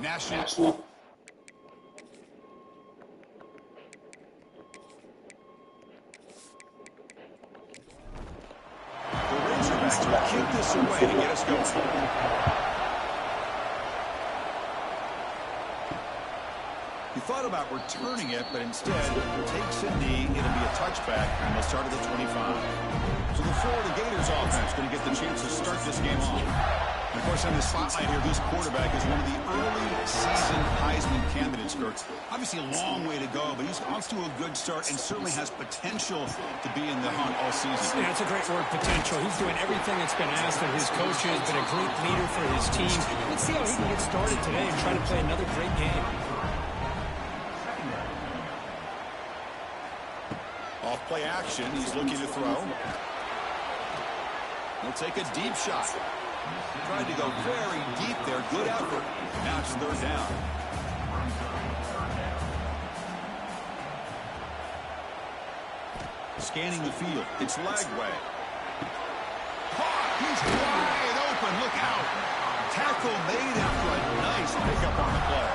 National. The Razorbacks will kick this away to get us going. He thought about returning it, but instead takes a knee. It'll be a touchback, and they'll start at the 25. So the Florida Gators offense going to get the chance to start this game off. And of course, on the spotlight here, this quarterback is one of the early season Heisman candidates, Kurt. Obviously a long way to go, but he's off to a good start and certainly has potential to be in the hunt all season. Yeah, it's a great word, potential. He's doing everything that's been asked of his coaches, been a great leader for his team. Let's see how he can get started today and try to play another great game. Off play action, he's looking to throw. He'll take a deep shot. Tried to go very deep there. Good effort. Now it's third down. Scanning the field. It's Lagway. Caught. He's wide open. Look out. Tackle made after a nice pickup on the play.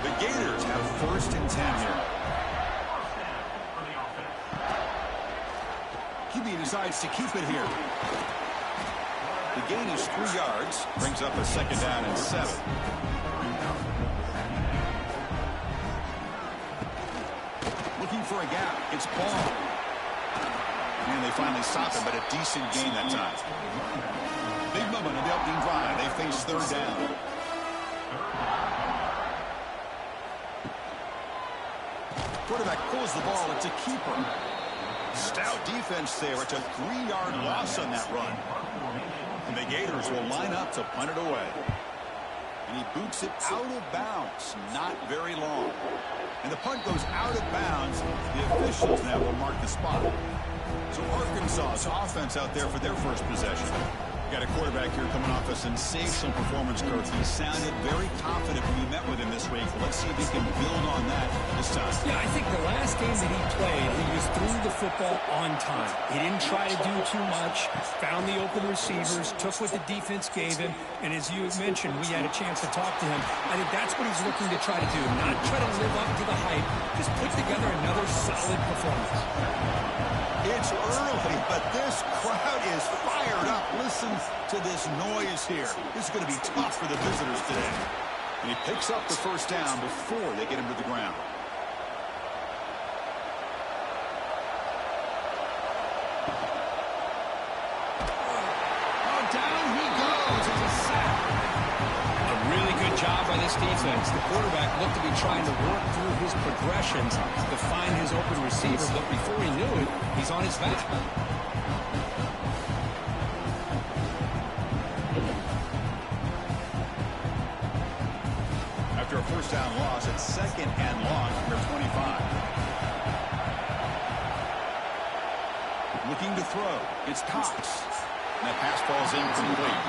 The Gators have 1st and 10 here. QB decides to keep it here. The gain is 3 yards. Brings up a 2nd down and 7. Looking for a gap. It's Paul. And they finally stop him, but a decent gain that time. Big moment of the opening drive. They face 3rd down. Quarterback pulls the ball. It's a keeper. Stout defense there. It's a 3-yard loss on that run. And the Gators will line up to punt it away. And he boots it out of bounds. Not very long. And the punt goes out of bounds. The officials now will mark the spot. So Arkansas's offense out there for their first possession. Got a quarterback here coming off a sensational performance, Kurt. He sounded very confident when we met with him this week. Let's see if he can build on that this time. Yeah, I think the last game that he played, he just threw the football on time. He didn't try to do too much, found the open receivers, took what the defense gave him, and as you mentioned, we had a chance to talk to him. I think that's what he's looking to try to do, not try to live up to the hype, just put together another solid performance. It's early, but this crowd is fired up. Listen to this noise here. This is going to be tough for the visitors today. And he picks up the 1st down before they get him to the ground. Oh, down he goes. It's a sack. A really good job by this defense. The quarterback looked to be trying to work through his progressions to find his open receiver, but before he knew it, he's on his back. After a 1st down loss, it's 2nd and long from their 25. Looking to throw. It's Cox. And that pass falls incomplete.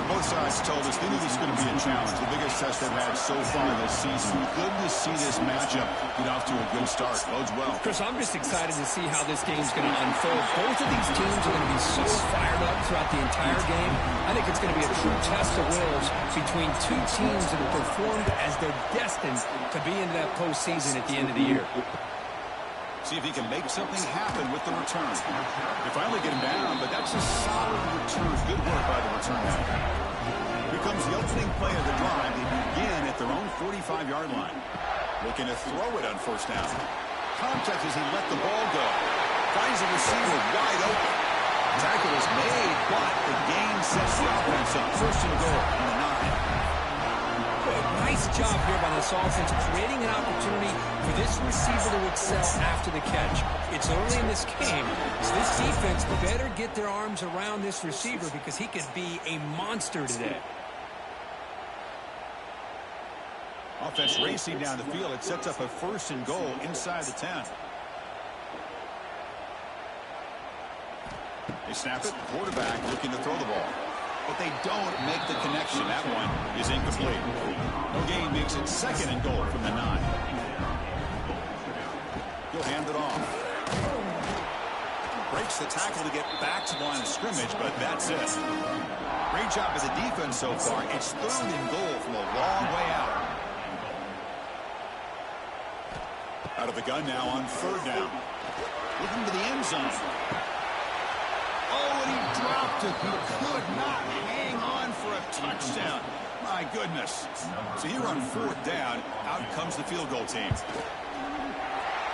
Both sides told us they knew this was going to be a challenge. The biggest test they've had so far this season. Good to see this matchup get off to a good start. Bodes well. Chris, I'm just excited to see how this game's going to unfold. Both of these teams are going to be so fired up throughout the entire game. I think it's going to be a true test of wills between two teams that have performed as they're destined to be into that postseason at the end of the year. See if he can make something happen with the return. They finally get him down, but that's a solid return. Good work by the return man. Here comes the opening play of the drive. They begin at their own 45-yard line. Looking to throw it on 1st down. Contact as he let the ball go. Finds the receiver wide open. Tackle is made, but the gain sets the offense up. 1st and goal on the 9. Nice job here by this offense, creating an opportunity for this receiver to excel after the catch. It's early in this game, so this defense better get their arms around this receiver because he could be a monster today. Offense racing down the field. It sets up a 1st and goal inside the 10. They snap it. Quarterback looking to throw the ball. But they don't make the connection. That one is incomplete. No gain makes it 2nd and goal from the 9. He'll hand it off. Breaks the tackle to get back to the line of scrimmage, but that's it. Great job of the defense so far. It's 3rd and goal from a long way out. Out of the gun now on 3rd down. Looking to the end zone. Oh, and he dropped it. He could not hang on for a touchdown. My goodness. So here on 4th down, out comes the field goal team.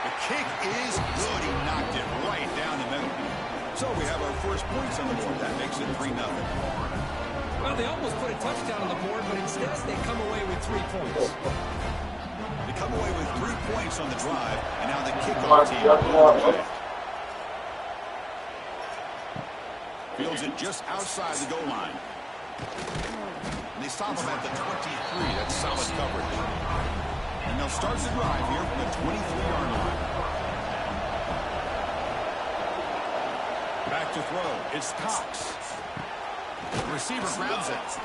The kick is good. He knocked it right down the middle. So we have our first points on the board. That makes it 3-0. Well, they almost put a touchdown on the board, but instead they come away with 3 points. They come away with 3 points on the drive, and now the kickoff team on the way. Fields it just outside the goal line. And they stop him at the 23. That's solid coverage. And they'll start the drive here from the 23-yard line. Back to throw. It's Cox. The receiver grabs it.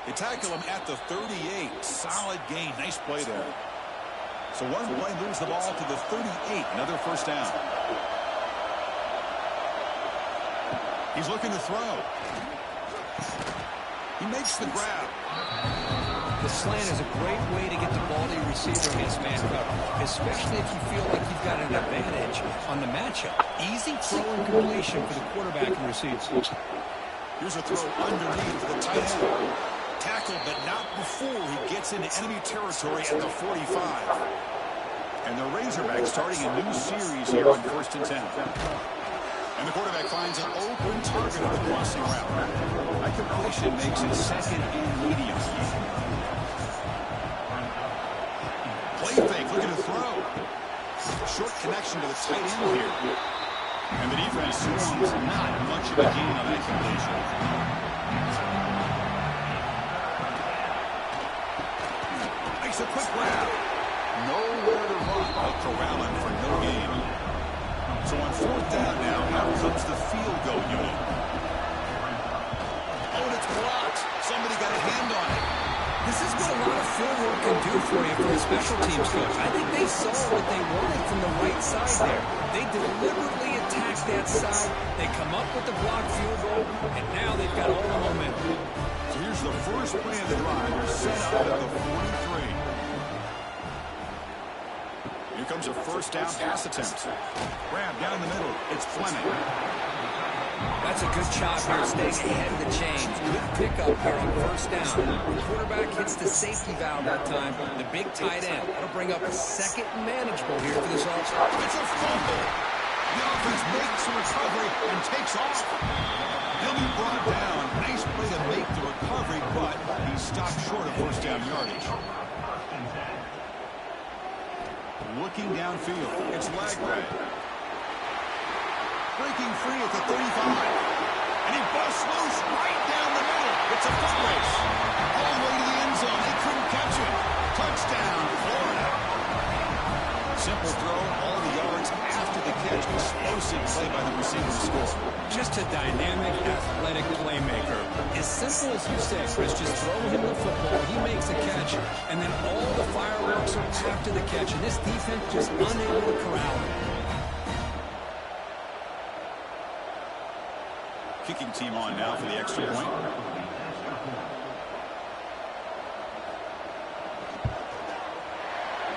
They tackle him at the 38. Solid gain. Nice play there. So one play moves the ball to the 38. Another first down. He's looking to throw. He makes the grab. The slant is a great way to get the ball to your receiver against man cover, especially if you feel like you've got an advantage on the matchup. Easy throw and completion for the quarterback and receiver. Here's a throw underneath to the tight end. Tackled, but not before he gets into enemy territory at the 45. And the Razorbacks starting a new series here on 1st and 10. And the quarterback finds an open target on the crossing route. That completion makes it 2nd and medium. Play fake, looking to throw. Short connection to the tight end here. And the defense swarms not much of a gain on that completion. Makes a quick grab. Nowhere to run. They'll corral him for no gain. So on 4th down now, out comes the field goal unit. Oh, and it's blocked. Somebody got a hand on it. This is what a lot of footwork can do for you from a special teams coach. I think they saw what they wanted from the right side there. They deliberately attacked that side. They come up with the blocked field goal, and now they've got all the momentum. So here's the first play of the drive. They're set up at the 43. Here comes a first down pass attempt. Grab down the middle. It's Fleming. That's a good chop here, staying ahead of the chains. Good pickup here on 1st down. The quarterback hits the safety valve that time. The big tight end. That'll bring up a 2nd and manageable here for this offense. It's a fumble. The offense makes a recovery and takes off. He'll be brought down. Nice play to make the recovery, but he stopped short of 1st down yardage. Looking downfield. It's Lagway. Breaking free at the 35. And he busts loose right down the middle. It's a foot race. All the way to the end zone. They couldn't catch it. Touchdown, Florida. Simple throw, all the yards after the catch. Explosive play by the receiver to score. Just a dynamic, athletic playmaker. As simple as you said, Chris, just throw him the football, he makes a catch, and then all the fireworks are after the catch, and this defense just unable to corral him. Kicking team on now for the extra point.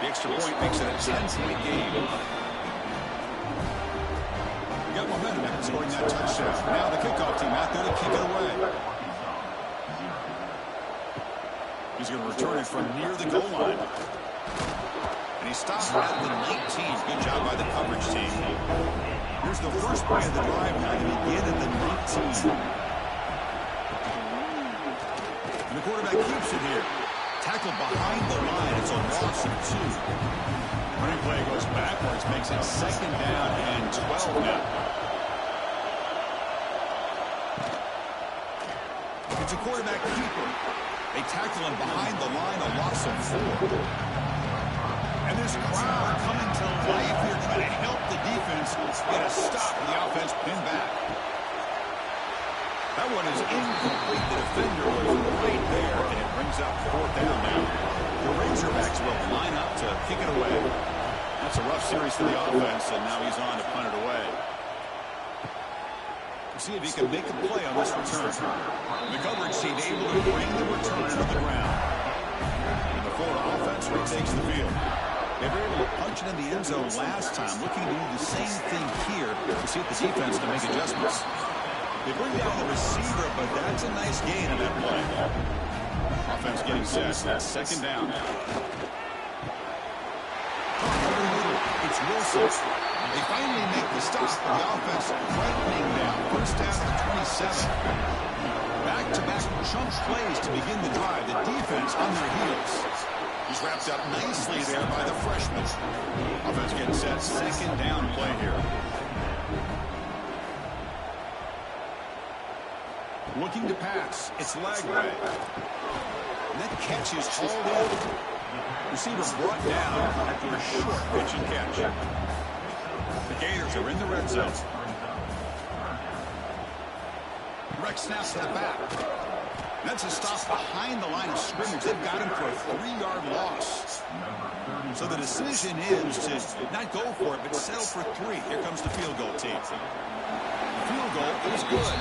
The extra point makes it a 10-point game. We got momentum after scoring that touchdown. Now the kickoff team out there to kick it away. He's going to return it from near the goal line. And he stops at the 19. Good job by the coverage team. Here's the first play of the drive now to begin at the 19. And the quarterback keeps it here. Tackled behind the line. It's a loss of 2. Running play goes backwards, makes it 2nd down and 12 now. It's a quarterback keeper. They tackle him behind the line, a loss of 4. And this crowd coming to life here, trying to help the defense get a stop, and the offense pinned back. That one is incomplete. The defender was right there, and it brings up 4th down now. The Razorbacks will line up to kick it away. That's a rough series for the offense, and now he's on to punt it away. see if he can make a play on this return. The coverage team able to bring the return to the ground. And the Florida offense retakes the field. They were able to punch it in the end zone last time, looking to do the same thing here to see if the defense can make adjustments. They bring down the receiver, but that's a nice gain on that play. Offense getting set. Second down. It's Wilson. They finally make the stop, but the offense threatening down. First down at the 27. Back-to-back chunk plays to begin the drive. The defense on their heels. He's wrapped up nicely there by the freshman. Offense getting set. Second down play here. Looking to pass. It's Lagway. And that catch is hauled in. Receiver brought down after a short pitch and catch. The Gators are in the red zone. Rex snaps to the back. That's a stop behind the line of scrimmage. They've got him for a 3-yard loss. So the decision is to not go for it, but settle for 3. Here comes the field goal team. The field goal is good.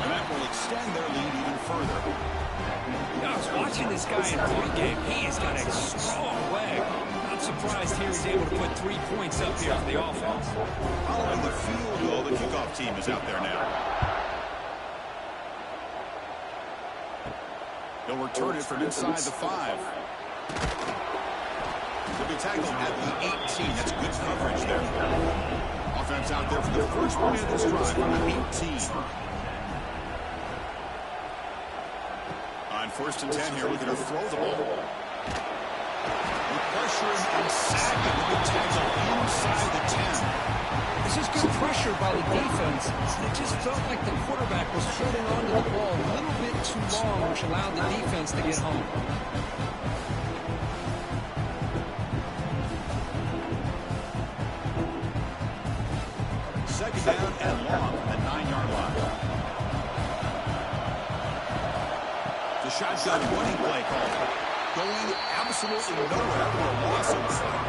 And that will extend their lead even further. I was watching this guy in pregame. He has got a strong leg. Not surprised here he's able to put 3 points up here for the offense. Following the field goal, the kickoff team is out there now. They'll return it from inside the 5. They'll be tackled at the 18. That's good coverage there. Offense out there for the first play of this drive from the 18. On 1st and 10 here, looking to throw the ball. Pressuring and sagging to be tackled inside the 10. This is good pressure by the defense. It just felt like the quarterback was holding on to the ball a little bit too long, which allowed the defense to get home. Second down and long from the 9-yard line. The shotgun running play called. Going absolutely nowhere for a loss of one.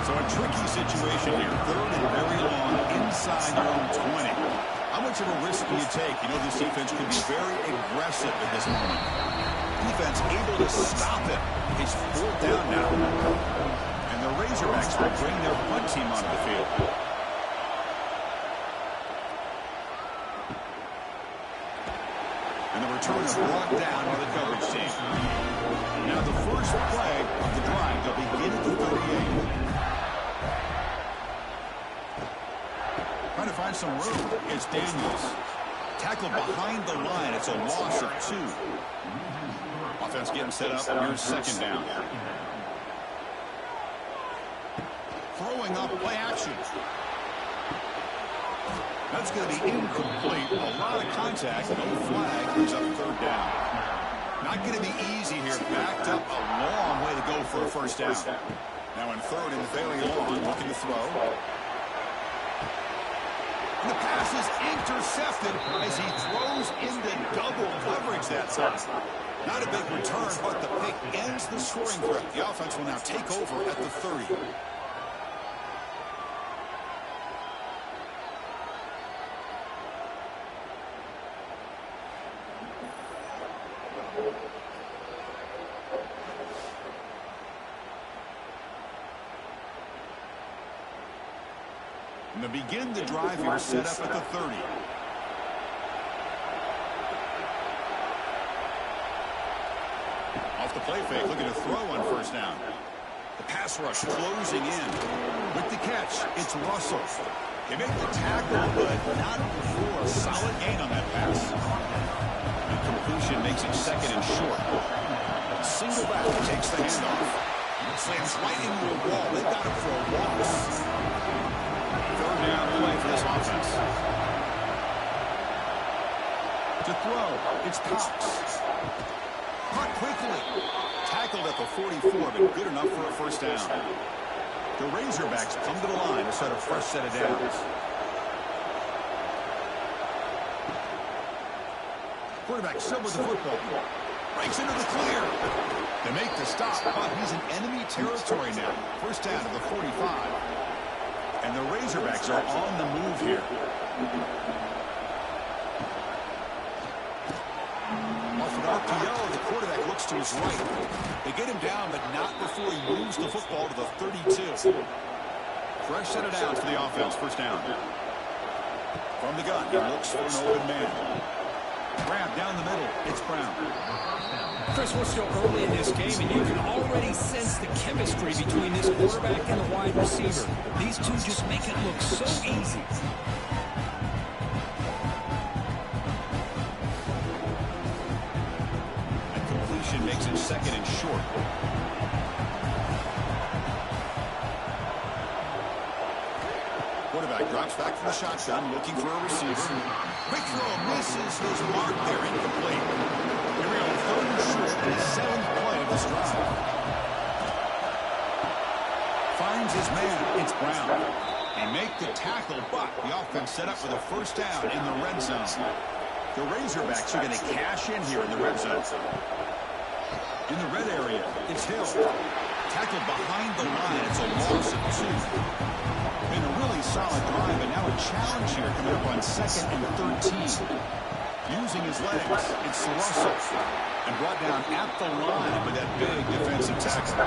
So a tricky situation here. 3rd and very long inside your own 20. How much of a risk do you take? You know this defense could be very aggressive at this moment. Defense able to stop it. It's 4th down now. And the Razorbacks will bring their punt team onto the field. And the return is brought down by the coverage team. Now the first play of the drive, they'll begin at the 38. Trying to find some room. It's Daniels. Tackled behind the line. It's a loss of 2. Offense getting set up. Here's second down. Throwing up play action. That's going to be incomplete. A lot of contact. No flag. Brings up 3rd down. Not going to be easy here. Backed up a long way to go for a first down. Now in 3rd and very long. Looking to throw. And the pass is intercepted as he throws into double coverage that time. Not a big return, but the pick ends the scoring threat. The offense will now take over at the 30. And to begin the drive here, set up at the 30. Off the play fake, looking to throw on first down. The pass rush closing in. With the catch, it's Russell. They make the tackle, but not before a solid gain on that pass. And completion makes it 2nd and short. Single back takes the handoff. Slams right into a wall. They got him for a loss. 3rd down play for this offense. To throw, it's Cox. Caught quickly. Tackled at the 44, but good enough for a first down. The Razorbacks come to the line to set a fresh set of downs. Quarterback still with the football. Breaks into the clear. They make the stop, but he's in enemy territory now. First down to the 45. And the Razorbacks are on the move here. RPO, the quarterback looks to his right. They get him down, but not before he moves the football to the 32. Fresh set of downs for the offense. First down. From the gun, he looks for an open man. Grab down the middle. It's Brown. Chris, we're still early in this game, and you can already sense the chemistry between this quarterback and the wide receiver. These two just make it look so easy. And completion makes it second and short. Quarterback drops back from the shotgun, looking for a receiver. Quick throw, misses his mark there, incomplete. Here we go, third and short, and the seventh play of this drive. Finds his man, it's Brown. They make the tackle, but the offense set up for the first down in the red zone. The Razorbacks are going to cash in here in the red zone. In the red area, it's Hill. Tackled behind the line, it's a loss of 2. Been a really solid drive, but now a challenge here coming up on 2nd and 13. Using his legs, it's Russell. And brought down at the line with that big defensive tackle.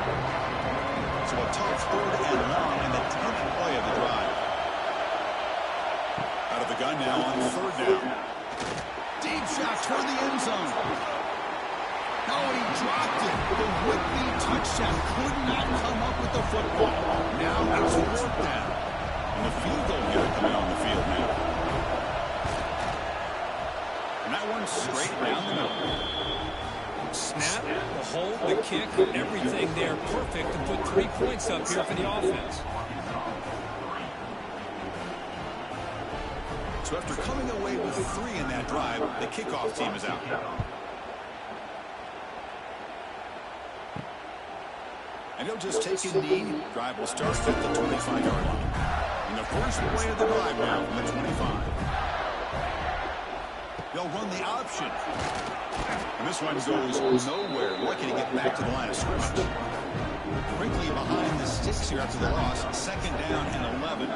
So a tough 3rd and long and the 10th play of the drive. Out of the gun now on 3rd down. Deep shot toward the end zone. No, he dropped it. The would-be touchdown could not come up with the football. Now it's 4th down. And the field goal here coming on the field now. And that one's straight down the middle. Snap, the hold, the kick, everything there perfect to put 3 points up here for the offense. So after coming away with 3 in that drive, the kickoff team is out. And he'll just take a knee. Drive will start at the 25-yard line. And the first play of the drive now from the 25. They'll run the option. And this one goes nowhere. Looking to get back to the line of scrimmage. Quickly behind the sticks here after the loss. 2nd down and 11.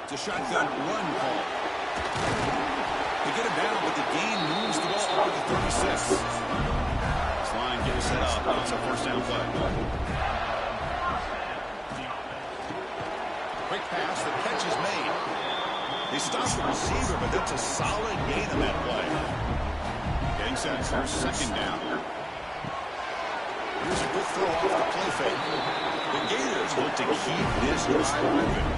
It's a shotgun run call. They get it down, but the gain moves the ball over the 36. This line getting set up. It's a first down play. Quick pass, the catch is made. They stop the receiver, but that's a solid gain on that play. Getting set for 2nd down. Here's a good throw off the play fake. The Gators look to keep this drive moving.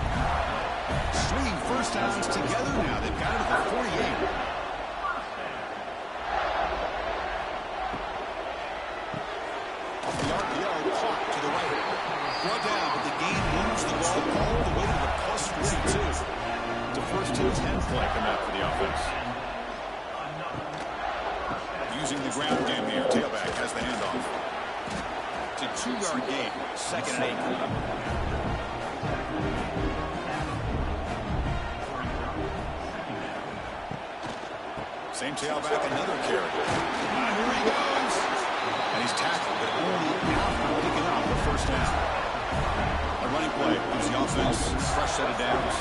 Swinging first downs together now. They've got it at the 48. Off the RPO, caught to the right. Brought down, but the gain moves the ball all the way to the plus 42. It's a 1st and 10 play coming out for the offense. Using the ground game here. Tailback has the handoff. It's a 2-yard gain. 2nd and 8. Same tailback, another carry. Here he goes. And he's tackled, but only after picking up the first down. A running play gives the offense fresh set of downs.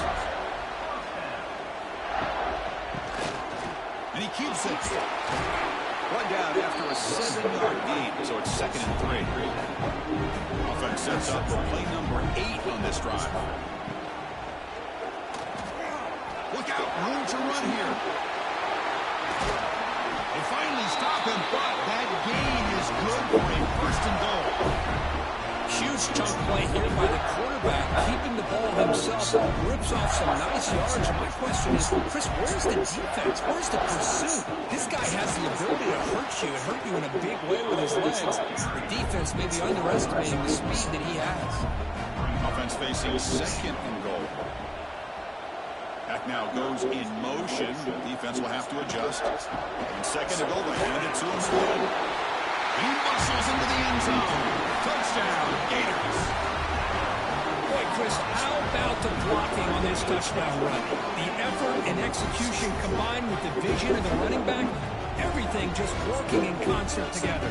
And he keeps it. One down after a 7-yard gain, so it's 2nd and 3. Offense sets up for play number 8 on this drive. Look out, room to run here. They finally stop him, but that gain is good for a 1st and goal. Huge chunk play here by the quarterback, keeping the ball himself, rips off some nice yards. And my question is, Chris, where's the defense? Where's the pursuit? This guy has the ability to hurt you and hurt you in a big way with his legs. The defense may be underestimating the speed that he has. Offense facing 2nd and goal. Back now goes in motion. The defense will have to adjust. And 2nd and goal, they hand it to him again. He muscles into the end zone. Touchdown, Gators. Boy, Chris, how about the blocking on this touchdown run? The effort and execution combined with the vision of the running back, everything just working in concert together.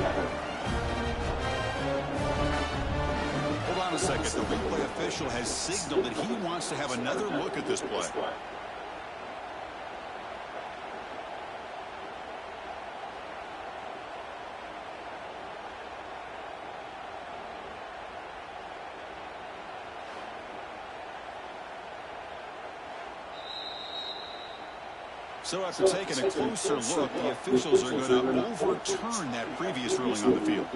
Hold on a second. The replay official has signaled that he wants to have another look at this play. So after taking a closer look, the officials are going to overturn that previous ruling on the field.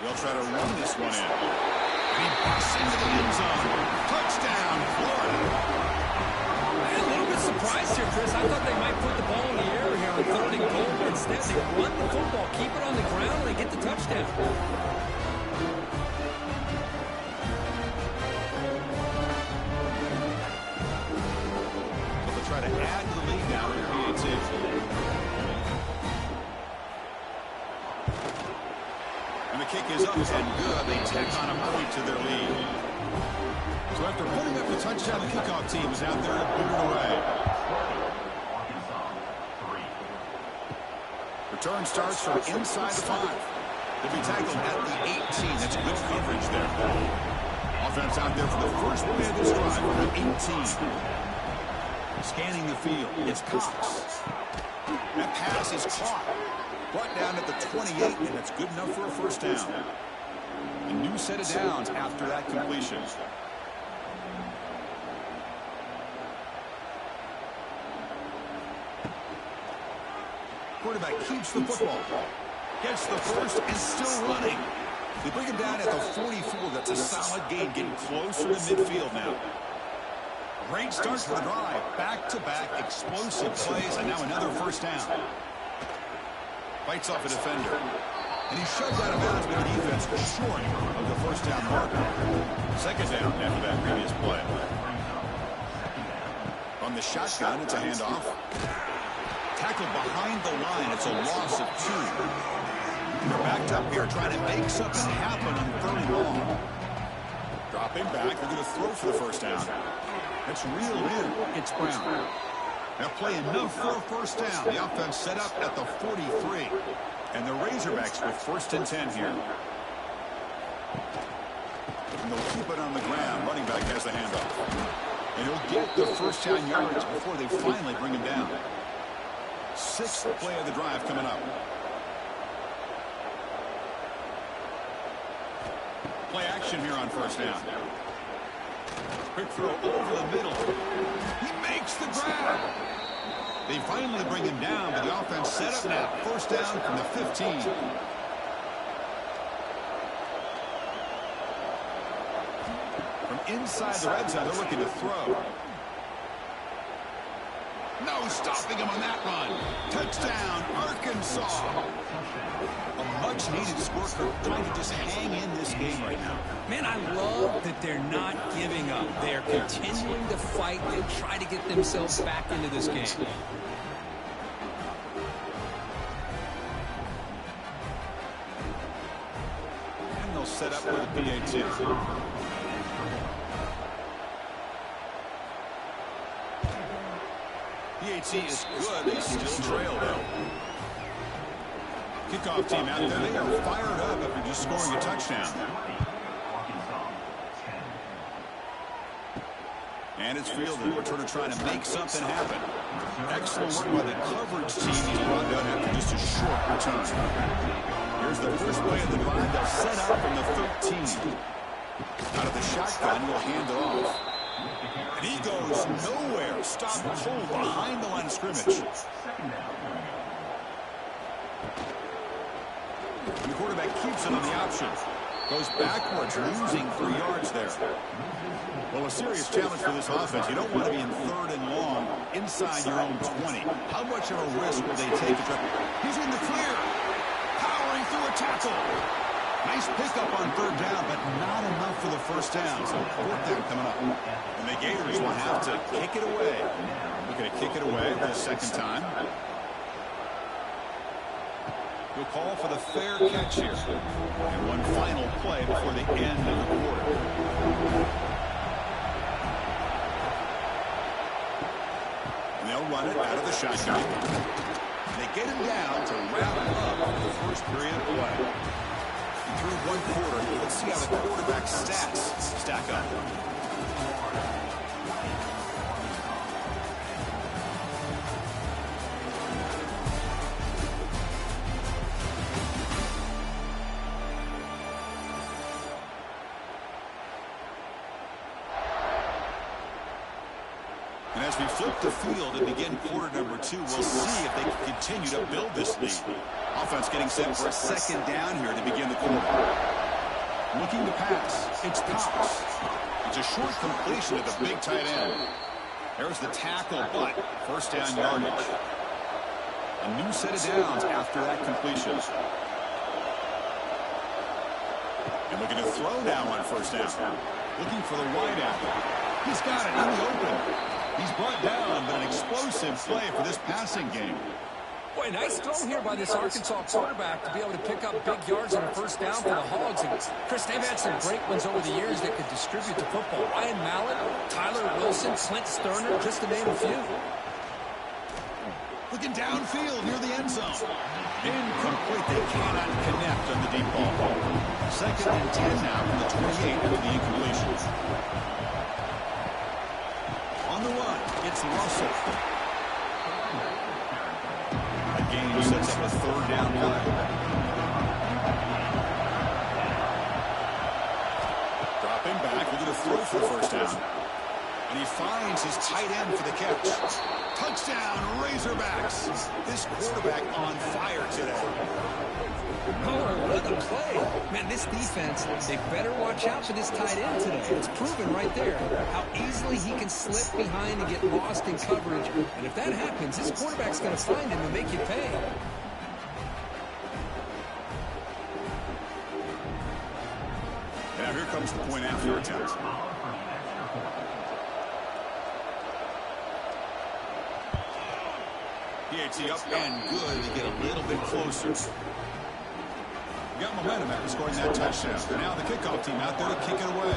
They'll try to run this one in. And he busts into the end zone. Touchdown, Florida. A little bit surprised here, Chris. I thought they might put the ball in the air here on 3rd and goal. Instead, they run the football, keep it on the ground, and they get the touchdown. Try to add to the lead now with PAT. And the kick is up and good. They tack on a point to their lead. So after putting up the touchdown, the kickoff team is out there to boot it away. Return starts from inside the 5. They'll be tackled at the 18. That's good coverage there. Offense out there for the first play of this drive from the 18. Scanning the field, it's Cox. That pass is caught. Brought down at the 28, and that's good enough for a first down. A new set of downs after that completion. Quarterback keeps the football. Gets the first and still running. They bring him down at the 44. That's a solid gain, getting closer to midfield now. Great start to the drive. Back-to-back explosive plays, and now another first down. Fights off a defender. And he shoved out of bounds, but the defense was short of the first down marker. Second down after that previous play. On the shotgun, it's a handoff. Tackled behind the line. It's a loss of 2. They're backed up here trying to make something happen on 3rd and long. Dropping back. They're going to throw for the first down. It's reeled in. It's Brown. Now play enough for a first down. The offense set up at the 43. And the Razorbacks with 1st and 10 here. And they'll keep it on the ground. Running back has the handoff. And he'll get the first down yards before they finally bring him down. 6th play of the drive coming up. Play action here on first down. Quick throw over the middle. He makes the grab. They finally bring him down, but the offense set up now. First down from the 15. From inside the red zone, they're looking to throw. No stopping him on that run. Touchdown, Arkansas. A much-needed score for trying to just hang in this game right now. Man, I love that they're not giving up. They're continuing to fight and try to get themselves back into this game. And they'll set up with a PAT. PAT is good. They still trail, though. Kickoff team out there. They are fired up after just scoring a touchdown. And it's fielded. Returner trying to make something happen. Excellent work by the coverage team. He's brought down after just a short return. Here's the first play of the drive. They'll set up from the 13. Out of the shotgun, he'll hand it off. And he goes nowhere. Stopped cold behind the line of scrimmage. The quarterback keeps it on the option. Goes backwards, losing 3 yards there. Well, a serious challenge for this offense. You don't want to be in 3rd and long inside your own 20. How much of a risk will they take? He's in the clear. Powering through a tackle. Nice pickup on 3rd down, but not enough for the first down. So 4th down coming up. And the Gators will have to kick it away. We're going to kick it away for the second time. We'll call for the fair catch here. And one final play before the end of the quarter. And they'll run it out of the shotgun. They get him down to wrap up the first period of play. Through one quarter, let's see how the quarterback's stats stack up. And as we flip the field and begin quarter number 2, we'll see if they can continue to build this lead. Offense getting set for a second down here to begin the quarter. Looking to pass. It's Cox. It's a short completion to the big tight end. There's the tackle, but first down yardage. A new set of downs after that completion. And looking to throw now on first down. Looking for the wideout. He's got it in the open. He's brought down, but an explosive play for this passing game. Boy, nice throw here by this Arkansas quarterback to be able to pick up big yards on a first down for the Hogs. And Chris, they've had some great ones over the years that could distribute the football. Ryan Mallett, Tyler Wilson, Clint Sterner, just to name a few. Looking downfield near the end zone. Incomplete. They cannot connect on the deep ball. Second and 10 now from the 28 after the incompletion. On the run, it's Russell. That game sets up a third down play. Dropping back, looking to throw for the first down. And he finds his tight end for the catch. Touchdown, Razorbacks. This quarterback on fire today. Oh, what a play. Man, this defense, they better watch out for this tight end today. It's proven right there how easily he can slip behind and get lost in coverage. And if that happens, this quarterback's going to find him and make you pay. Now here comes the point after attempt. PAT up and good to get a little bit closer. Got momentum after scoring that touchdown. Now the kickoff team out there to kick it away.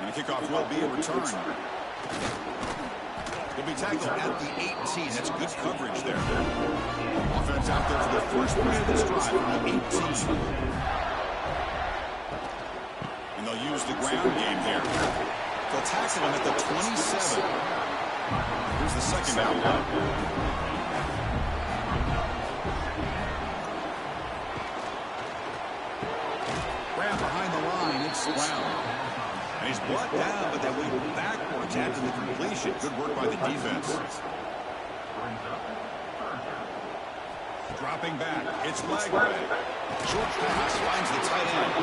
And the kickoff will be a return. He'll be tackled at the 18. That's good coverage there. Offense out there for the first play of this drive from the 18. And they'll use the ground game here. They'll tackle him at the 27. Here's the second down play. Behind the line, it's Brown. And he's brought down, but they went backwards after the completion. Good work by the defense. Dropping back, it's Lagway. Short pass finds the tight end.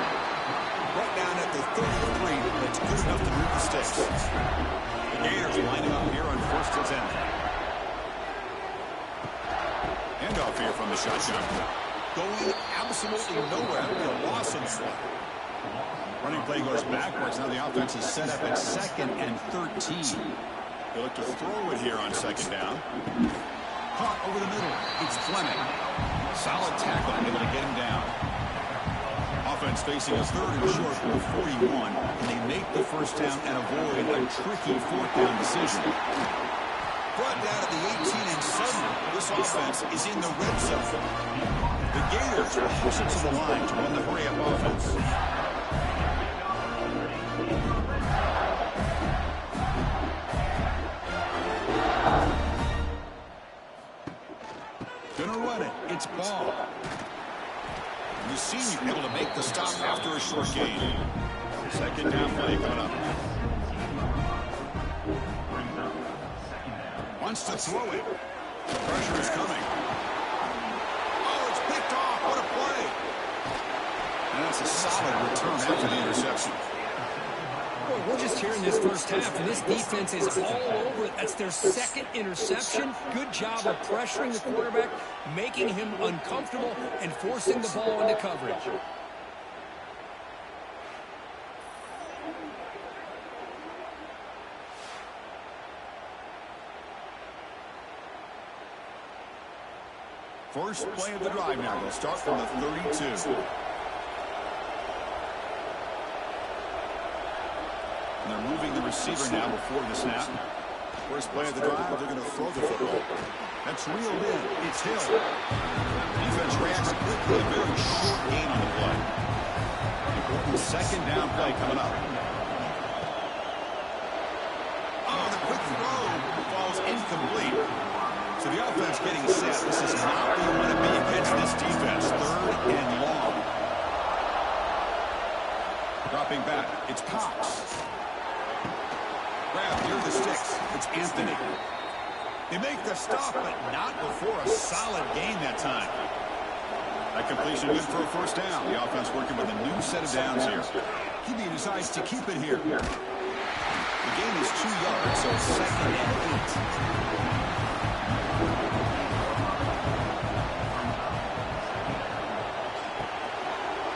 Brought down at the 33, but it's good enough to move the sticks. The Gators lining up here on first and 10. Handoff here from the shotgun. Going absolutely nowhere. That'll be a loss on the play. Running play goes backwards. Now the offense is set up at second and 13. They look to throw it here on second down. Caught over the middle. It's Fleming. Solid tackle, able to get him down. Offense facing a third and short for 41. And they make the first down and avoid a tricky fourth down decision. Brought down at the 18, and suddenly this offense is in the red zone. The Gators will hustle to the line to run the hurry-up offense. Gonna run it. It's Ball. The senior able to make the stop after a short gain. Second down play coming up. Wants to throw it. The pressure is coming. Oh, it's picked off. What a play. And that's a solid return after the interception. Boy, we're just here in this first half, and this defense is all over it. That's their second interception. Good job of pressuring the quarterback, making him uncomfortable, and forcing the ball into coverage. First play of the drive now. They'll start from the 32. And they're moving the receiver now before the snap. First play of the drive, they're going to throw the football. That's reeled in. It's Hill. Defense reacts quickly. A very short gain on the play. Important second down play coming up. Oh, the quick throw falls incomplete. So the offense getting set. This is not where you want to be against this defense. Third and long. Dropping back. It's Cox. Grab near the sticks. It's Anthony. They make the stop, but not before a solid gain that time. That completion good for a first down. The offense working with a new set of downs here. He decides to keep it here. The gain is 2 yards, so 2nd and 8.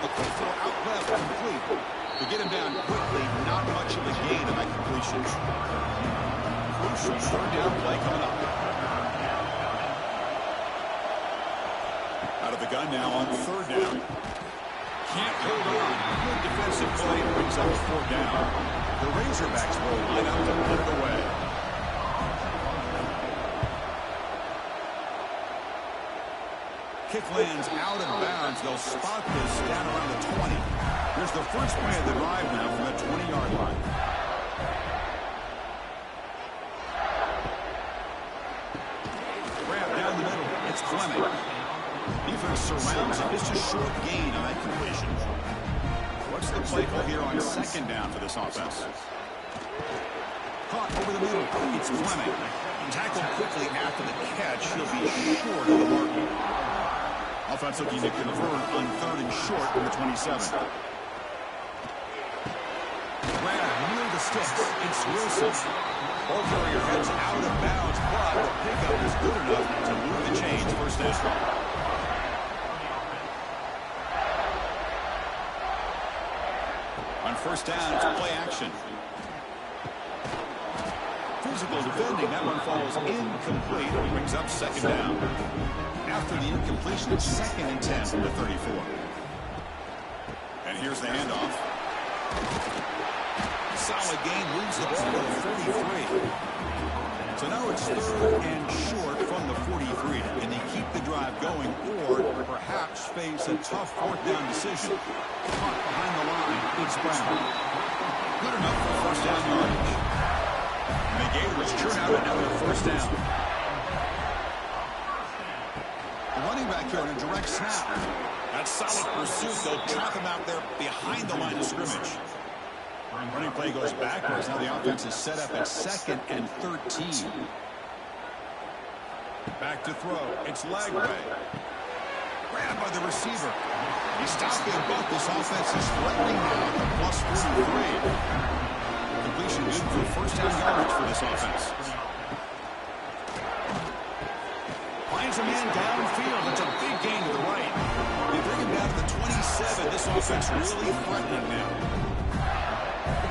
A quick throw out left, complete. To get him down quickly, not much of a gain on that completion. Crucial 3rd down play coming up. Out of the gun now on 3rd down. Can't hold on. Good defensive play brings up a 4th down. The Razorbacks will line up to put it away. Kick lands out of bounds. They'll spot this down around the 20. Here's the first play of the drive now from the 20-yard line. Grab down the middle. It's Fleming. Defense surrounds him. Just a short gain on that completion. What's the play call here on 2nd down for this offense? Caught over the middle. It's Fleming. Tackled quickly after the catch. He'll be short of the mark. Offense looking to convert on 3rd and short from the 27. Grab near the sticks. It's Wilson. Ball carrier heads out of bounds, but the pickup is good enough to move the chains. First down. On 1st down, it's play action. Physical defending. That one falls incomplete. Brings up 2nd down. After the incompletion, it's 2nd and 10 from the 34. And here's the handoff. Solid gain, moves the ball to the 43. So now it's 3rd and short from the 43. And they keep the drive going or perhaps face a tough 4th down decision. Caught behind the line. It's Brown. Good enough for 1st down yardage. And the Gators churn out another 1st down. The running back here in a direct snap. That solid pursuit. They'll trap him out there behind the line of scrimmage. Running play goes backwards. Now the offense is set up at 2nd and 13. Back to throw. It's Lagway. Grabbed by the receiver. He's stopping both. This offense is threatening now at plus 43. Completion good for 1st down yardage for this offense. Finds a man downfield. It's a big gain to the right. They bring him down to the 27. This offense really threatening now.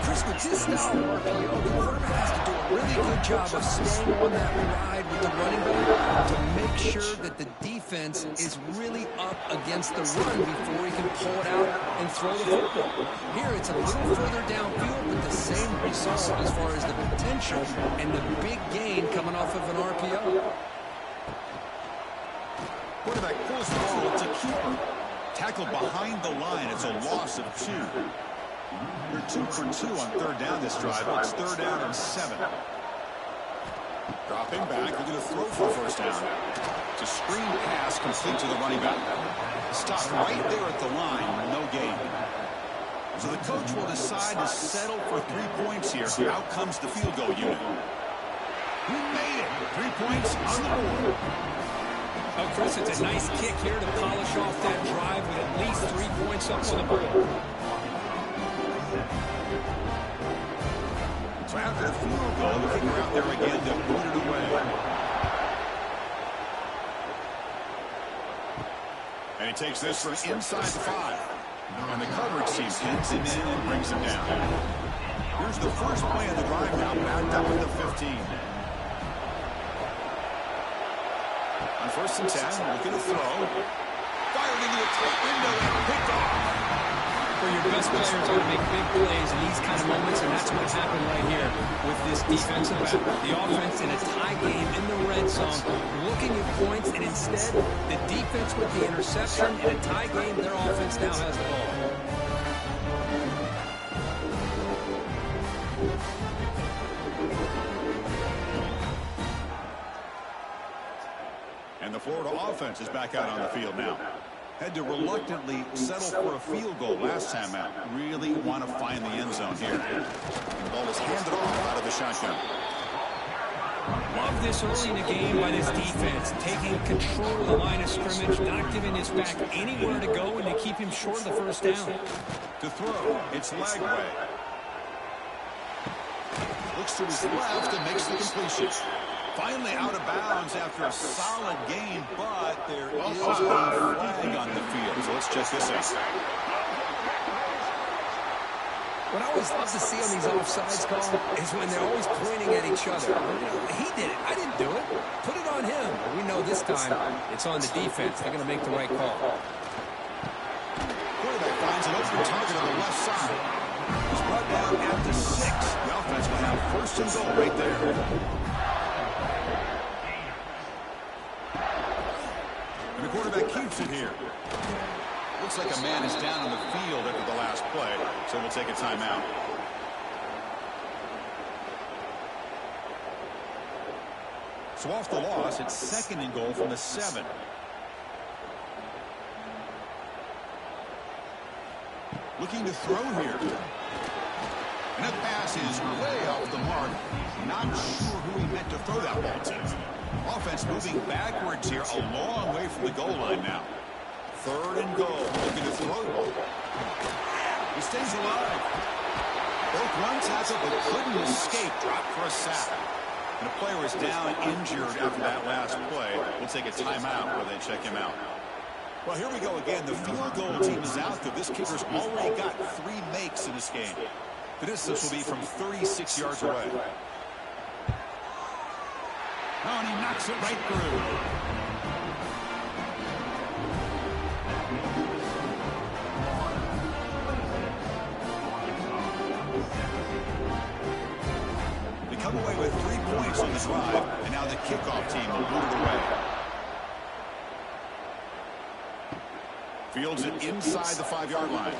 Chris, with this style of RPO, the quarterback has to do a really good job of staying on that ride with the running back to make sure that the defense is really up against the run before he can pull it out and throw the football. Here, it's a little further downfield, but the same result as far as the potential and the big gain coming off of an RPO. Quarterback pulls the ball. It's a keeper. Tackled behind the line. It's a loss of 2. They're 2 for 2 on 3rd down this drive. It's 3rd down and 7. Dropping back. They're going to throw for 1st down. It's a screen pass complete to the running back. Stopped right there at the line. No gain. So the coach will decide to settle for 3 points here. Out comes the field goal unit. Who made it? 3 points on the board. Oh, Chris, it's a nice kick here to polish off that drive with at least 3 points up on the board. So after the field goal, the kicker out there again to put it away. And he takes this from inside the 5. And the coverage team hits him in and brings him down. Here's the first play of the drive now, backed up at the 15. On 1st and 10, looking to throw. Fired into the tight window and picked off. For your best players are going to make big plays in these kind of moments, and that's what happened right here with this defensive back. The offense in a tie game in the red zone, looking at points, and instead, the defense with the interception. In a tie game, their offense now has the ball. And the Florida offense is back out on the field now. Had to reluctantly settle for a field goal last time out. Really want to find the end zone here. The ball is handed off out of the shotgun. Love this early in the game by this defense, taking control of the line of scrimmage, not giving his back anywhere to go, and to keep him short of the first down. To throw, it's Lagway. Looks to his left and makes the completion. Finally out of bounds after a solid game, but there is a flag on the field. So let's check this out. What I always love to see on these offsides calls is when they're always pointing at each other. He did it. I didn't do it. Put it on him. But we know this time it's on the defense. They're going to make the right call. Quarterback finds an open target on the left side. He's brought down at the 6. The offense will have first and goal right there. And the quarterback keeps it here. Looks like a man is down on the field after the last play, so we'll take a timeout. So off the loss, it's second and goal from the 7. Looking to throw here. And that pass is way off the mark. Not sure who he meant to throw that ball to. Offense moving backwards here, a long way from the goal line now. Third and goal, looking to throw the ball. He stays alive. Both run tackle, but couldn't escape. Dropped for a sack. And a player is down injured after that last play. We'll take a timeout where they check him out. Well, here we go again. The field goal team is out there. This kicker's already got 3 makes in this game. The distance will be from 36 yards away. Oh, and he knocks it right through. They come away with 3 points on the drive, and now the kickoff team will boot it away. Fields it inside the 5-yard line.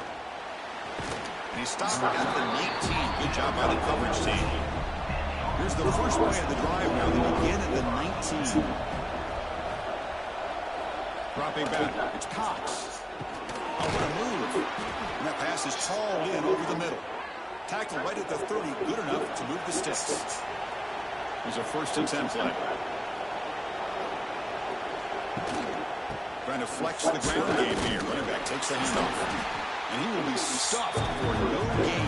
And he stopped at the 19. Good job by the coverage team. Here's the first play of the drive now. They begin at the 19. Dropping back. It's Cox. Oh, what a move. And that pass is hauled in over the middle. Tackle right at the 30. Good enough to move the sticks. Here's a 1st and 10 play. Trying to flex the ground game here. Running back takes the handoff. And he will be stuffed for no gain.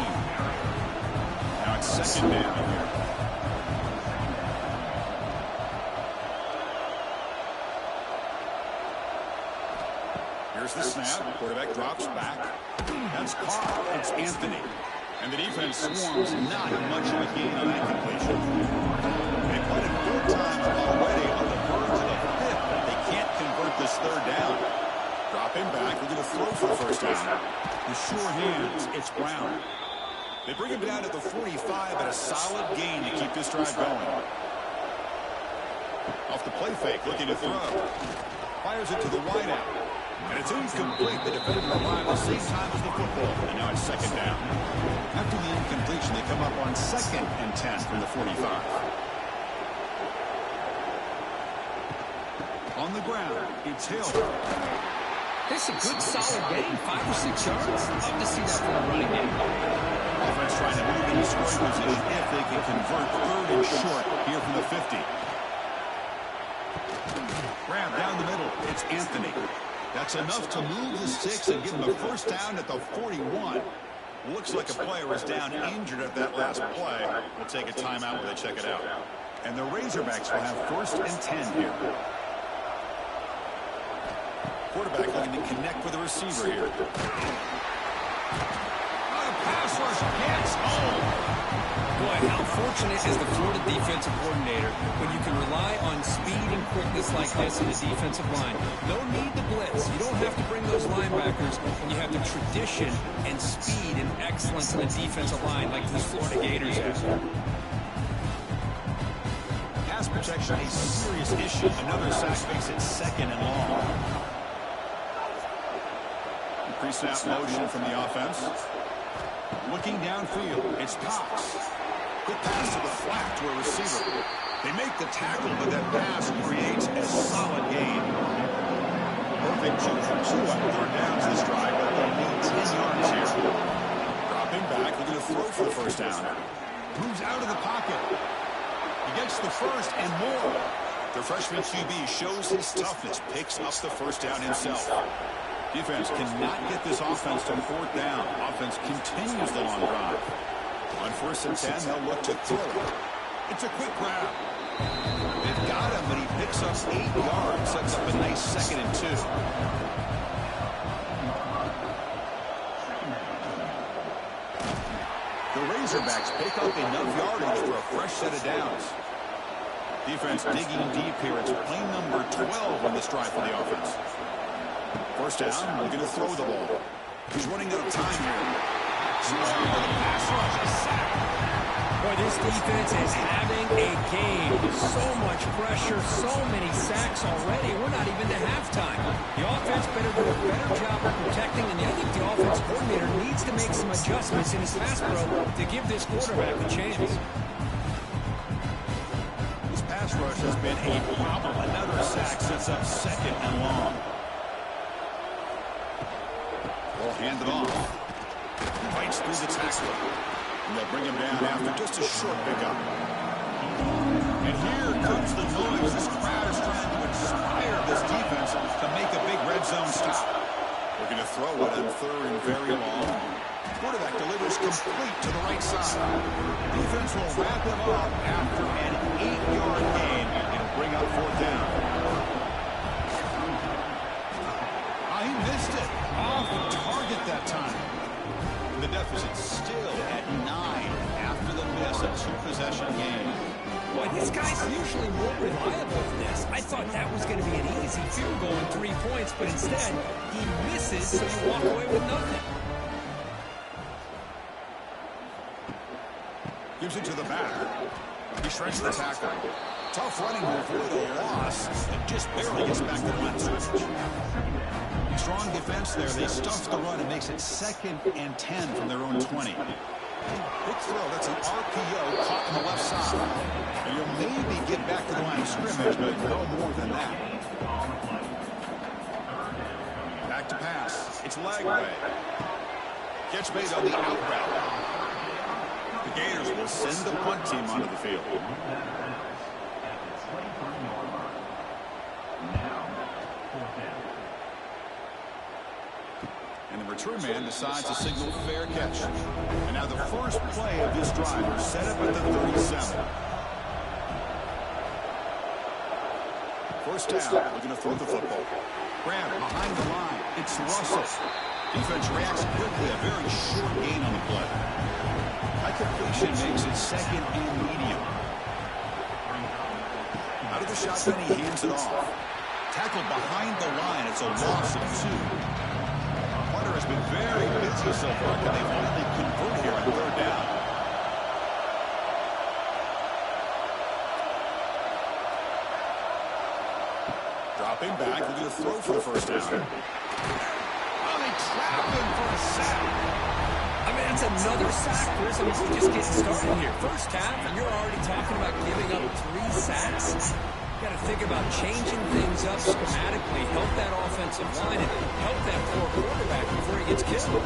Now it's second down here. Here's the snap. Quarterback drops back. That's caught. It's Anthony. And the defense swarms. Not much of a gain on that completion. They played it 4 times already on the verge of the 5th. They can't convert this 3rd down. Dropping back. We're going to throw for the first down. The sure hands. It's Brown. They bring him down at the 45 at a solid gain to keep this drive going. Off the play fake. Looking to throw. Fires it to the wideout. And it's incomplete. The defender arrived at the same time as the football. And now it's second down. After the incompletion, they come up on 2nd and 10 from the 45. On the ground, it's Hill. It's a good, solid game. 5 or 6 yards. Love to see that for a running game. Offense trying to move into scoring position if they can convert 3rd and short here from the 50. Grab down the middle. It's Anthony. That's enough to move the sticks and give them a first down at the 41. Looks like a player is down injured at that last play. We'll take a timeout where they check it out. And the Razorbacks will have 1st and 10 here. Quarterback looking to connect with the receiver here. Pass rush gets home. Boy, how fortunate is the Florida defensive coordinator when you can rely on speed and quickness like this in the defensive line. No need to blitz. You don't have to bring those linebackers when you have the tradition and speed and excellence in the defensive line like these Florida Gators have. Pass protection, a serious issue. Another sack makes it 2nd and long. Pre-snap motion from the offense. Looking downfield, it's Cox. Quick pass to the flat to a receiver. They make the tackle, but that pass creates a solid gain. Perfect 2 for 2 on 3rd downs this drive, but they'll need 10 yards here. Dropping back, looking to throw for the first down. Moves out of the pocket. He gets the first and more. The freshman QB shows his toughness, picks up the first down himself. Defense cannot get this offense to fourth down. Offense continues the long drive. On 1st and 10, they'll look to throw it. It's a quick grab. They've got him, but he picks up 8 yards, sets up a nice 2nd and 2. The Razorbacks pick up enough yardage for a fresh set of downs. Defense digging deep here. It's play number 12 on this drive for the offense. First down, they're going to throw the ball. He's running out of time here. The pass rush, a sack. Boy, this defense is having a game. So much pressure, so many sacks already. We're not even to halftime. The offense better do a better job of protecting, and I think the offense coordinator needs to make some adjustments in his pass pro to give this quarterback a chance. This pass rush has been a problem. Another sack sets up 2nd and long. We'll hand it off. Fights through the tackle. And they'll bring him down after just a short pickup. And here comes the noise. This crowd is trying to inspire this defense to make a big red zone stop. We're going to throw it on 3rd and very long. Quarterback delivers complete to the right side. Defense will wrap him up after an 8-yard gain. It'll bring up 4th down. He missed it. Off target that time. The deficit still at 9 after the miss, a 2-possession game. Boy, this guy's usually more reliable than this. I thought that was going to be an easy field goal and 3 points, but instead, he misses, so you walk away with nothing. Gives it to the back. He shreds the tackle. Tough running to avoid a loss, and just barely gets back to the line of scrimmage. Strong defense there. They stuff the run and makes it 2nd and 10 from their own 20. Quick throw. That's an RPO caught on the left side. And you'll maybe get back to the line of scrimmage, but no more than that. Back to pass. It's leg way. Catch made on the out route. The Gators will send the punt team onto the field. And the return man decides to signal fair catch. And now the first play of this drive is set up at the 37. First down, we're going to throw the football. Grab behind the line. It's Russell. Defense reacts quickly. A very short gain on the play. High completion makes it 2nd and medium. Out of the shotgun, he hands it off. Tackled behind the line. It's a loss of 2. Hunter has been very busy so far. Can they finally convert here on 3rd down? Dropping back, we're going to throw for the first down. Oh, they trap him for a sack. I mean, that's another sack, Chris. I mean, we're just getting started here. First half, and you're already talking about giving up 3 sacks. Got to think about changing things up schematically, help that offensive line, and help that poor quarterback before he gets killed.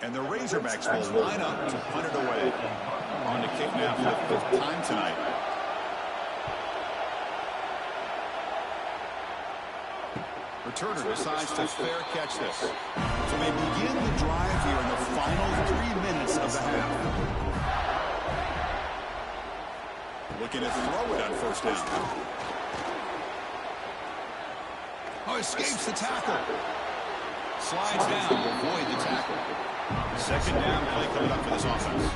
And the Razorbacks will line up to punt it away. On to kick now for the 5th time tonight. Returner decides to fair catch this. So they begin the drive here in the final 3 minutes of the half. Looking to throw it on first down. Oh, escapes the tackle. Slides down to avoid the tackle. 2nd down play coming up for this offense.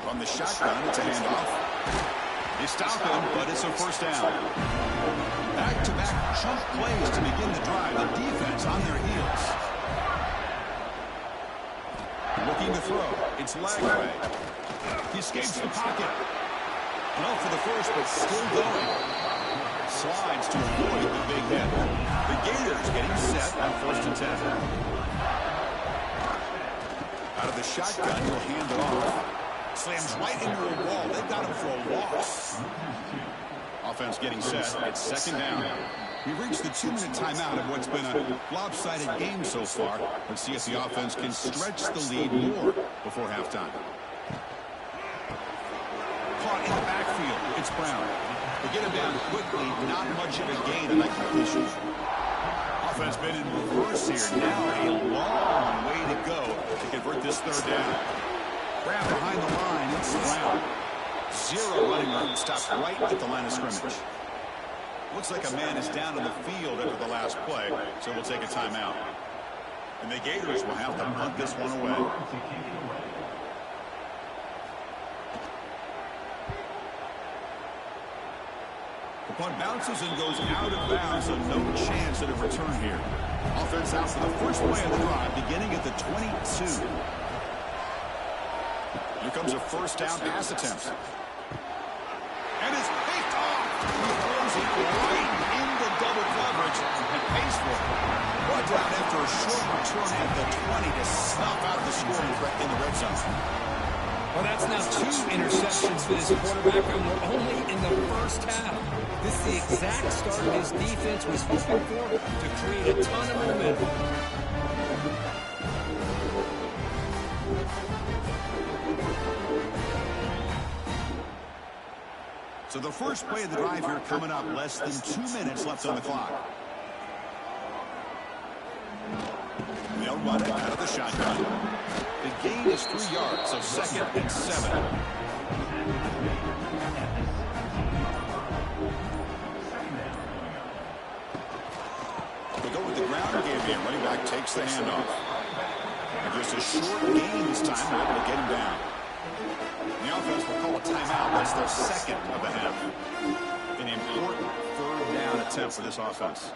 From the shotgun, it's a handoff. They stop him, but it's a first down. Back-to-back chunk plays to begin the drive. The defense on their heels. Looking to throw. It's leg way. He escapes the pocket. No for the first, but still going. Slides to avoid the big hit. The Gators getting set on 1st and 10. Out of the shotgun, he'll hand it off. Slams right into a wall. They've got him for a loss. offense getting set. It's second down. We've reached the 2-minute timeout of what's been a lopsided game so far. Let's see if the offense can stretch the lead more before halftime. Caught in the backfield. It's Brown. They get him down quickly. Not much of a gain on that completion. Offense been in reverse here. Now a long way to go to convert this third down. Brown behind the line. It's Brown. Zero running room. Stops right at the line of scrimmage. Looks like a man is down on the field after the last play, so we'll take a timeout. And the Gators will have to punt this one away. The punt bounces and goes out of bounds, so no chance at a return here. Offense out for the first play of the drive, beginning at the 22. Here comes a first down pass attempt. And it's picked off. He throws it right into double coverage and pays for it. Brought down after a short return at the 20 to snuff out the scoring threat in the red zone. Well, that's now 2 interceptions for this quarterback, and we're only in the first half. This is the exact start his defense was hoping for to create a ton of momentum. So the first play of the drive here coming up, less than 2 minutes left on the clock. They'll run it out of the shotgun. The gain is 3 yards, so second and 7. They go with the ground game here. Running back takes the handoff. And just a short gain this time. They're able to get him down. The offense will call a timeout. That's their second of the half. An important third down attempt for this offense.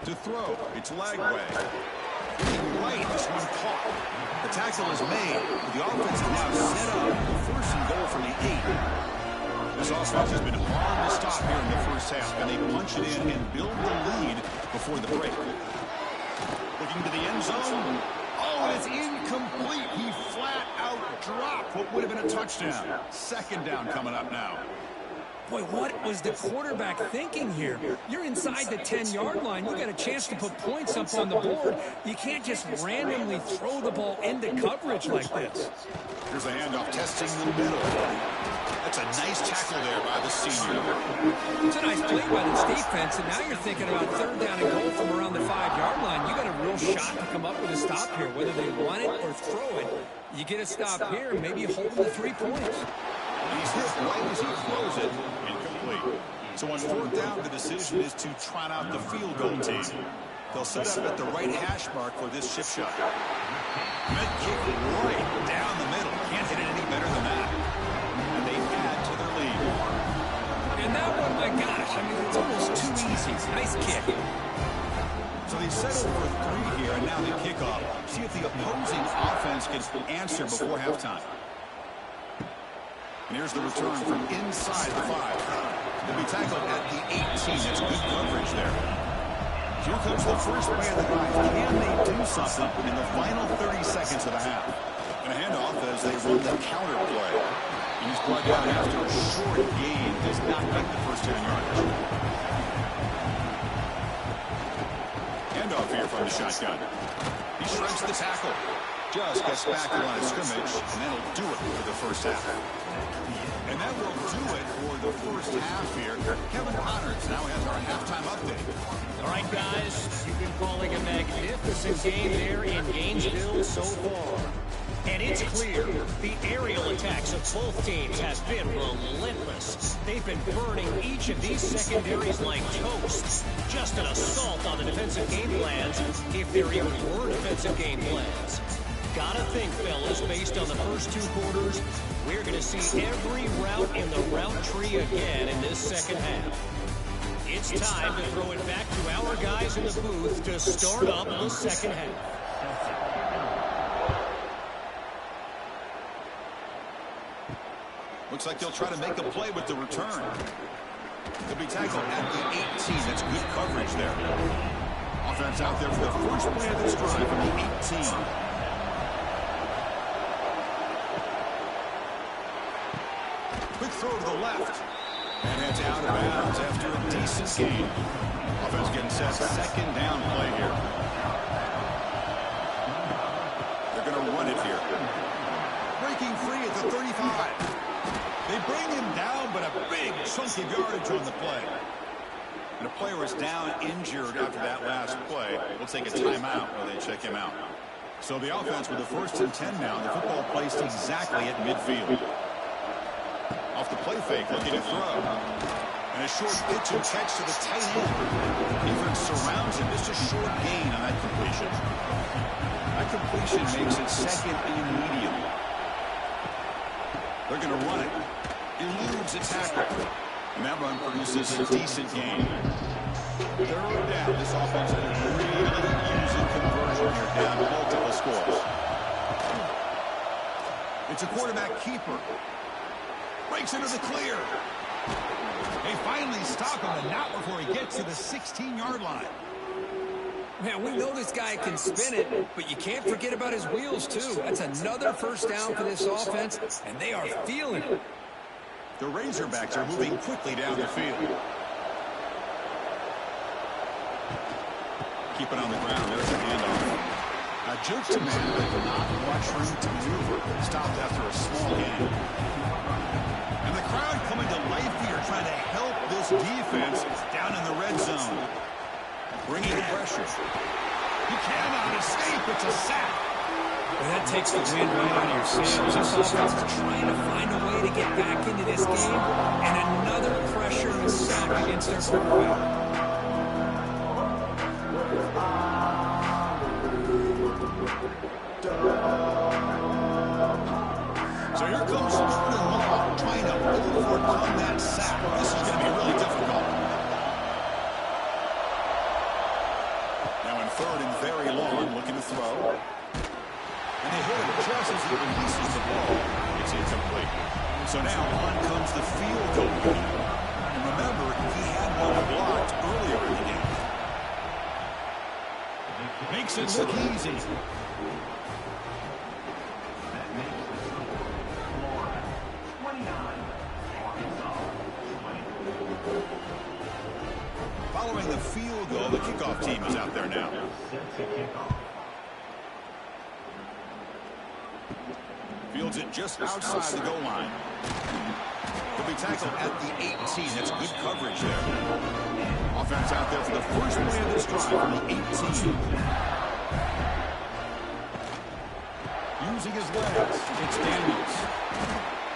To throw, it's Lagway. Right, this one caught. The tackle is made. The offense is now set up for first and goal from the 8. This offense has been hard to stop here in the first half, and they punch it in and build the lead before the break. Looking to the end zone. Oh, it's incomplete. He flat out dropped what would have been a touchdown. Second down coming up now. Boy, what was the quarterback thinking here? You're inside the 10-yard line. You got a chance to put points up on the board. You can't just randomly throw the ball into coverage like this. Here's a handoff testing the middle. That's a nice tackle there by the senior. It's a nice play by this defense, and now you're thinking about third down and goal from around the 5-yard line. You got a real shot to come up with a stop here. Whether they run it or throw it, you get a stop here and maybe hold them to 3 points. He's hit right as he throws it. Incomplete. So on fourth down, the decision is to trot out the field goal team. They'll set up at the right hash mark for this chip shot. Mid kick right down the middle. Can't hit it any better than that. And they add to their lead. And that one, my gosh, I mean, it's almost too easy. Nice kick. So they settle for 3 here, and now they kick off. See if the opposing offense can answer before halftime. And here's the return from inside the 5. They'll be tackled at the 18. That's good coverage there. Here comes the first play of the drive. Can they do something in the final 30 seconds of the half? And a handoff as they run the counter play. And he's brought down after a short gain. Does not make the first 10 yards. Handoff here from the shotgun. He shrinks the tackle. Just gets back to the line of scrimmage, and that'll do it for the first half. And that will do it for the first half here. Kevin Connors now has our halftime update. All right, guys, you've been calling a magnificent game there in Gainesville so far. And it's clear the aerial attacks of both teams have been relentless. They've been burning each of these secondaries like toast. Just an assault on the defensive game plans, if there even were defensive game plans. Gotta think, fellas, based on the first 2 quarters, we're going to see every route in the route tree again in this second half. It's time to throw it back to our guys in the booth to start up the second half. Looks like they'll try to make a play with the return. They'll be tackled at the 18. That's good coverage there. Offense out there for the first play of this drive from the 18. Quick throw to the left. out of bounds after a decent gain. Offense getting set. Second down play here. They're going to run it here. Breaking free at the 35. They bring him down, but a big chunk of yardage on the play. And a player is down injured after that last play. We'll take a timeout while they check him out. So the offense with the 1st and 10 now. The football placed exactly at midfield. Off the play fake, looking to throw. And a short pitch and catch to the tight end. Defense surrounds him. Just a short gain on that completion. That completion makes it 2nd and medium. They're going to run it. Eludes a tackle. And that run produces a decent gain. 3rd down. This offense is really using conversion here down to multiple scores. It's a quarterback keeper. Breaks into the clear. They finally stop him, and not before he gets to the 16-yard line. Man, we know this guy can spin it, but you can't forget about his wheels, too. That's another 1st down for this offense, and they are feeling it. The Razorbacks are moving quickly down the field. Keep it on the ground. There's a handoff. A jerk to man, but not much room to maneuver. Stopped after a small gain. And the crowd coming to life here, trying to help this defense down in the red zone. Bringing the pressure. He cannot escape. It's a sack. Well, that takes the wind right out of your sails. This offense is trying to find a way to get back into this game, and another pressure and sack against their quarterback. So here comes Jordan Law trying to overcome that sack. This is going to be really difficult. Now in 3rd and very long, looking to throw. And they hit him just as he releases the ball. It's incomplete. So now on comes the field goal unit. And remember, he had one blocked earlier in the game. Makes it look easy. Following the field goal, the kickoff team is out there now. Fields it just outside the goal line. He'll be tackled at the 18. That's good coverage there. Offense out there for the first play of this drive from the 18. Using his legs, it's Daniels.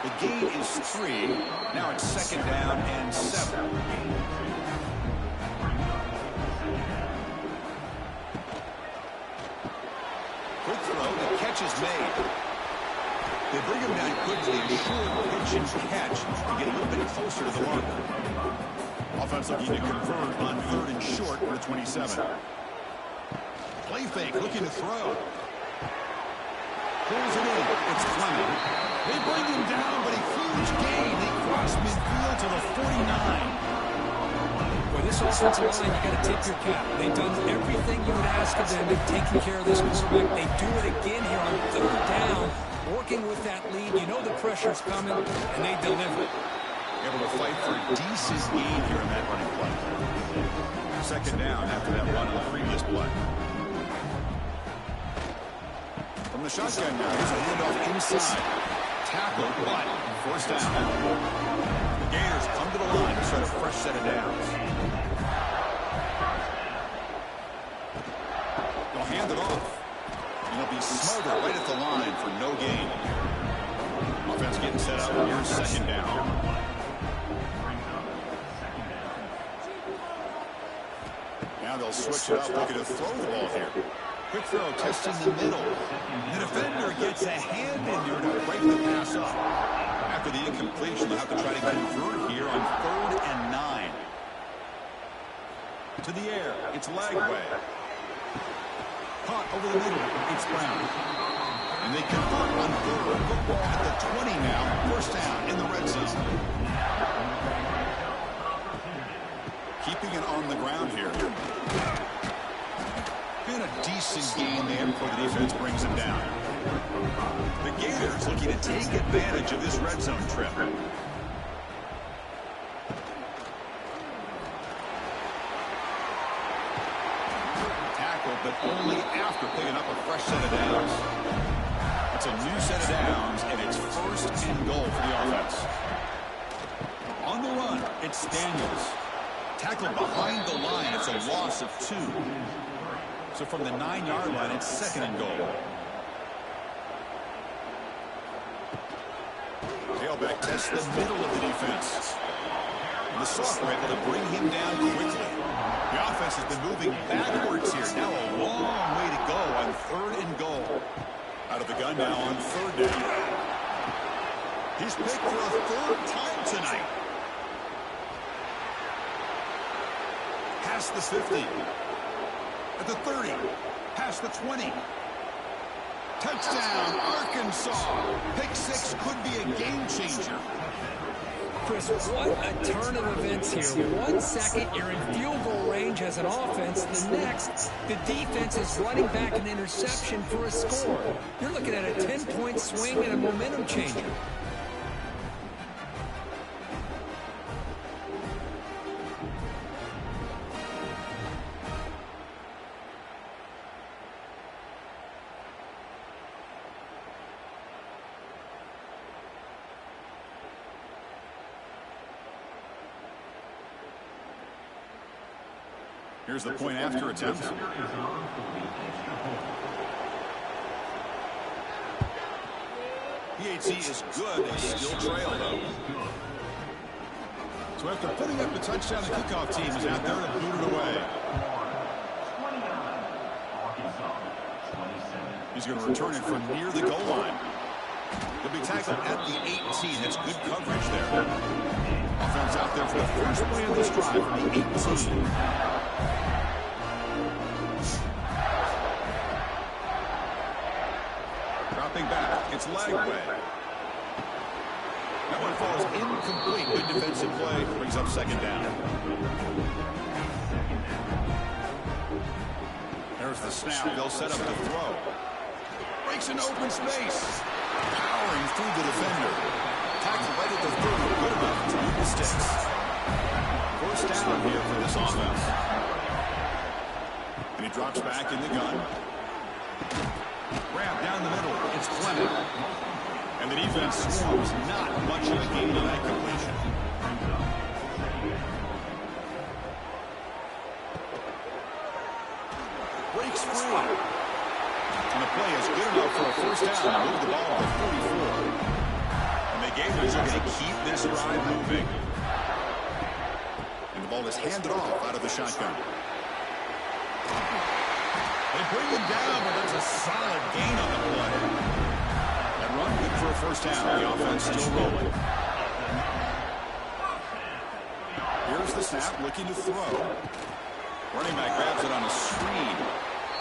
The gain is 3. Now it's 2nd down and 7. Quick throw, the catch is made. They bring him down quickly, a short pitch and catch to get a little bit closer to the marker. Offense looking to convert on 3rd and short for the 27. Play fake, looking to throw. Pulls it in. It's Fleming. They bring him down, but a huge gain. They cross midfield to the 49. Boy, this offensive line, you got to tip your cap. They've done everything you would ask of them. They've taken care of this quarterback. They do it again here on 3rd down. Working with that lead, you know the pressure's coming, and they deliver. Able to fight for a decent gain here in that running play. 2nd down after that run on the previous play. From the shotgun now, here's a handoff inside. Tackle, but 1st down. The Gators come to the line to start a fresh set of downs. They'll hand it off. And they'll be smothered right at the line for no gain. Offense getting set up. Here's 2nd down. Now they'll switch it up, looking to throw the ball here. Quick throw, testing the middle. The defender gets a hand in there to break the pass up. After the incompletion, they'll have to try to convert here on 3rd and 9. To the air, it's Lagway. Caught over the middle, it's Brown. And they convert on 3rd. Football at the 20 now. 1st down in the red zone. Keeping it on the ground here. And a decent gain there before the defense brings him down. The Gators looking to take advantage of this red zone trip. but only after picking up a fresh set of downs. It's a new set of downs, and it's first and goal for the offense. On the run, it's Daniels. Tackled behind the line. It's a loss of 2. So from the 9-yard line, it's second and goal. Tailback tests the middle of the defense. The Sox were able to bring him down quickly. The offense has been moving backwards here. Now a long way to go on third and goal. Out of the gun now on third down. He's picked for a third time tonight. Past the 50. At the 30. Past the 20. Touchdown, Arkansas. Pick 6 could be a game changer. Chris, what a turn of events here. 1 second, you're in field goal range as an offense. The next, the defense is running back an interception for a score. You're looking at a 10-point swing and a momentum changer. Here's the point after attempt. PHC is good. They still trail, though. So after putting up the touchdown, the kickoff team is out there to boot it away. He's going to return it from near the goal line. He'll be tackled at the 18. That's good coverage there. Offense out there for the first play of this drive from the 18. Dropping back, it's Lagway. That one falls incomplete. Good defensive play, brings up second down. There's the snap, they'll set up the throw. Breaks an open space. Powering through the defender. Tackled right at the 30, good enough to move the sticks. First down here for this offense. And he drops back in the gun. Grab down the middle. It's Clement. And the defense swarms. Not much of a gain on that completion. Breaks free. And the play is good enough for a first down to move the ball to 44. And the Gators are going to keep this drive moving. And the ball is handed off out of the shotgun. They bring him down, but there's a solid gain on the play. That run good for a first down. The offense still rolling. Here's the snap, looking to throw. Running back grabs it on a screen.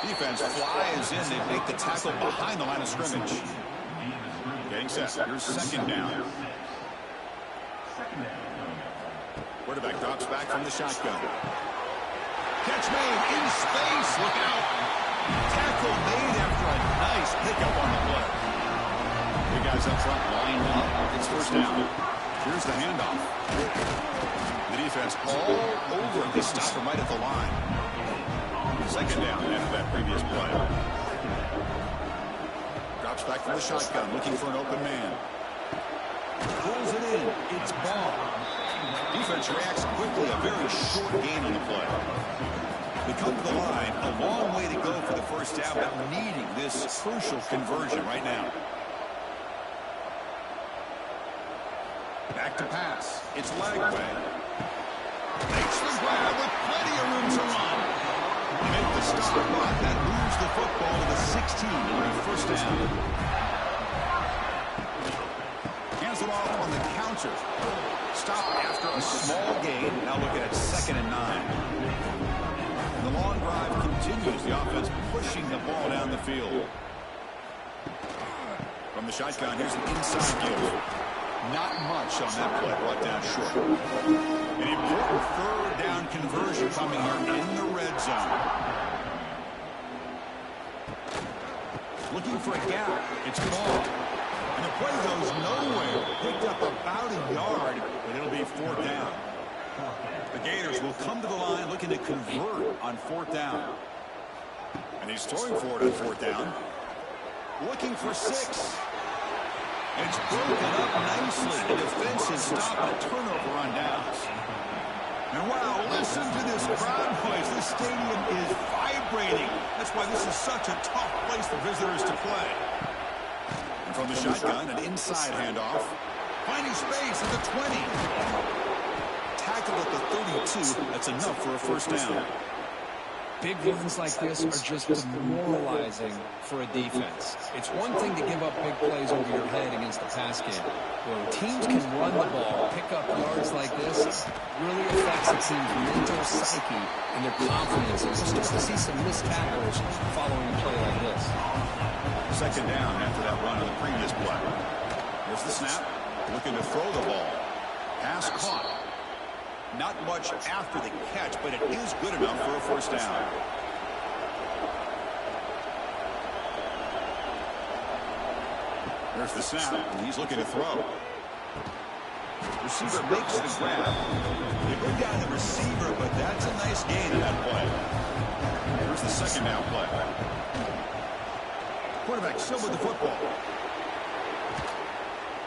Defense flies in. They make the tackle behind the line of scrimmage. Getting set. Here's second down. Quarterback drops back from the shotgun. Catch made in space. Look out. Tackle made after a nice pickup on the play. Big guys up front lined up. It's first down. Here's the handoff. The defense all over it. They stop him right at the line. Second down after that previous play. Drops back from the shotgun, looking for an open man. Pulls it in. It's ball. Defense reacts quickly. A very short gain on the play. They come to the line, a long way to go for the first down, but needing this crucial conversion right now. Back to pass. It's Lagway. Makes the grab with plenty of room to run. Make the stop, but that moves the football to the 16 on a first down. Hands it off on the counter. Stop after a small gain. Now looking at 2nd and 9. The long drive continues. The offense pushing the ball down the field. From the shotgun, here's an inside give. Not much on that play, brought down short. An important third down conversion coming here in the red zone. Looking for a gap. It's ball. And the play goes nowhere. Picked up about a yard, but it'll be 4th down. The Gators will come to the line looking to convert on 4th down. And he's throwing for it on fourth down. Looking for 6. It's broken up nicely. The defense has stopped a turnover on downs. And wow, listen to this crowd noise. This stadium is vibrating. That's why this is such a tough place for visitors to play. And from the shotgun, an inside handoff. Finding space at the 20. Tackled at the 32. That's enough for a first down. Big runs like this are just demoralizing for a defense. It's one thing to give up big plays over your head against the pass game. When teams can run the ball, pick up yards like this, really affects a team's mental psyche and their confidence. And we'll start to see some missed tackles following a play like this. Second down after that run on the previous play. Here's the snap. Looking to throw the ball. Pass caught. Not much after the catch, but it is good enough for a first down. There's the snap, and he's looking to throw. Receiver makes the grab. They bring down the receiver, but that's a nice gain in that play. Here's the second down play. Quarterback still with the football.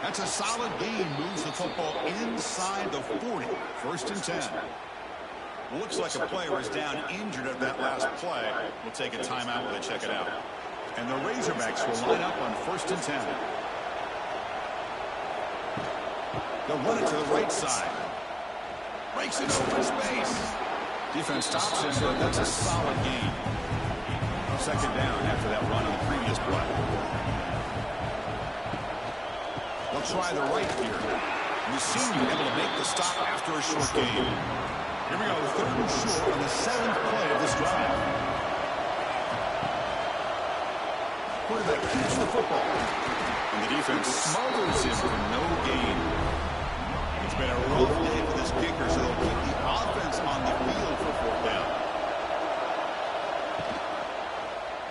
That's a solid gain. Moves the football inside the 40. First and 10. Looks like a player is down injured at that last play. We'll take a timeout while they check it out. And the Razorbacks will line up on first and 10. They'll run it to the right side. Breaks it open space. Defense stops him, but that's a solid gain. Second down after that run on the previous play. They'll try the right here. And the senior able to make the stop after a short gain. Here we go, third and short on the 7th play of this drive. Quarterback keeps the football. And the defense smothers him for no gain. It's been a rough day for this kicker, so they'll keep the offense on the field for fourth down.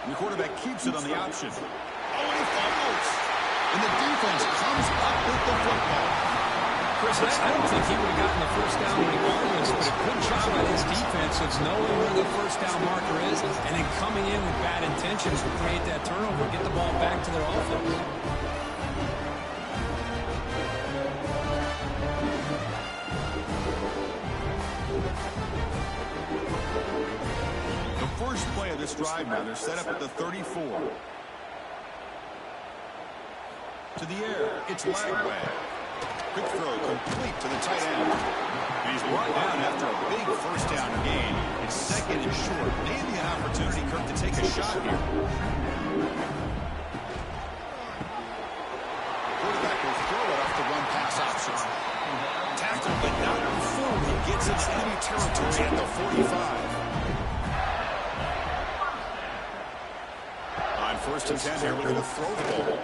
And the quarterback keeps it on the option. Oh, and he fumbles. And the defense comes up with the football. Chris, I don't think he would have gotten the first down regardless, but a good job by his defense of knowing where the first down marker is and then coming in with bad intentions to create that turnover, get the ball back to their offense. The first play of this drive now, they're set up at the 34. To the air, it's Lagway. Quick throw complete to the tight end. And he's brought down after a big first down gain. It's second and short. Maybe an opportunity, Kirk, to take a shot here. Quarterback will throw it off the run pass option. Tackled, but not before he gets into enemy territory at the 45. On first and 10 here, looking to throw the ball.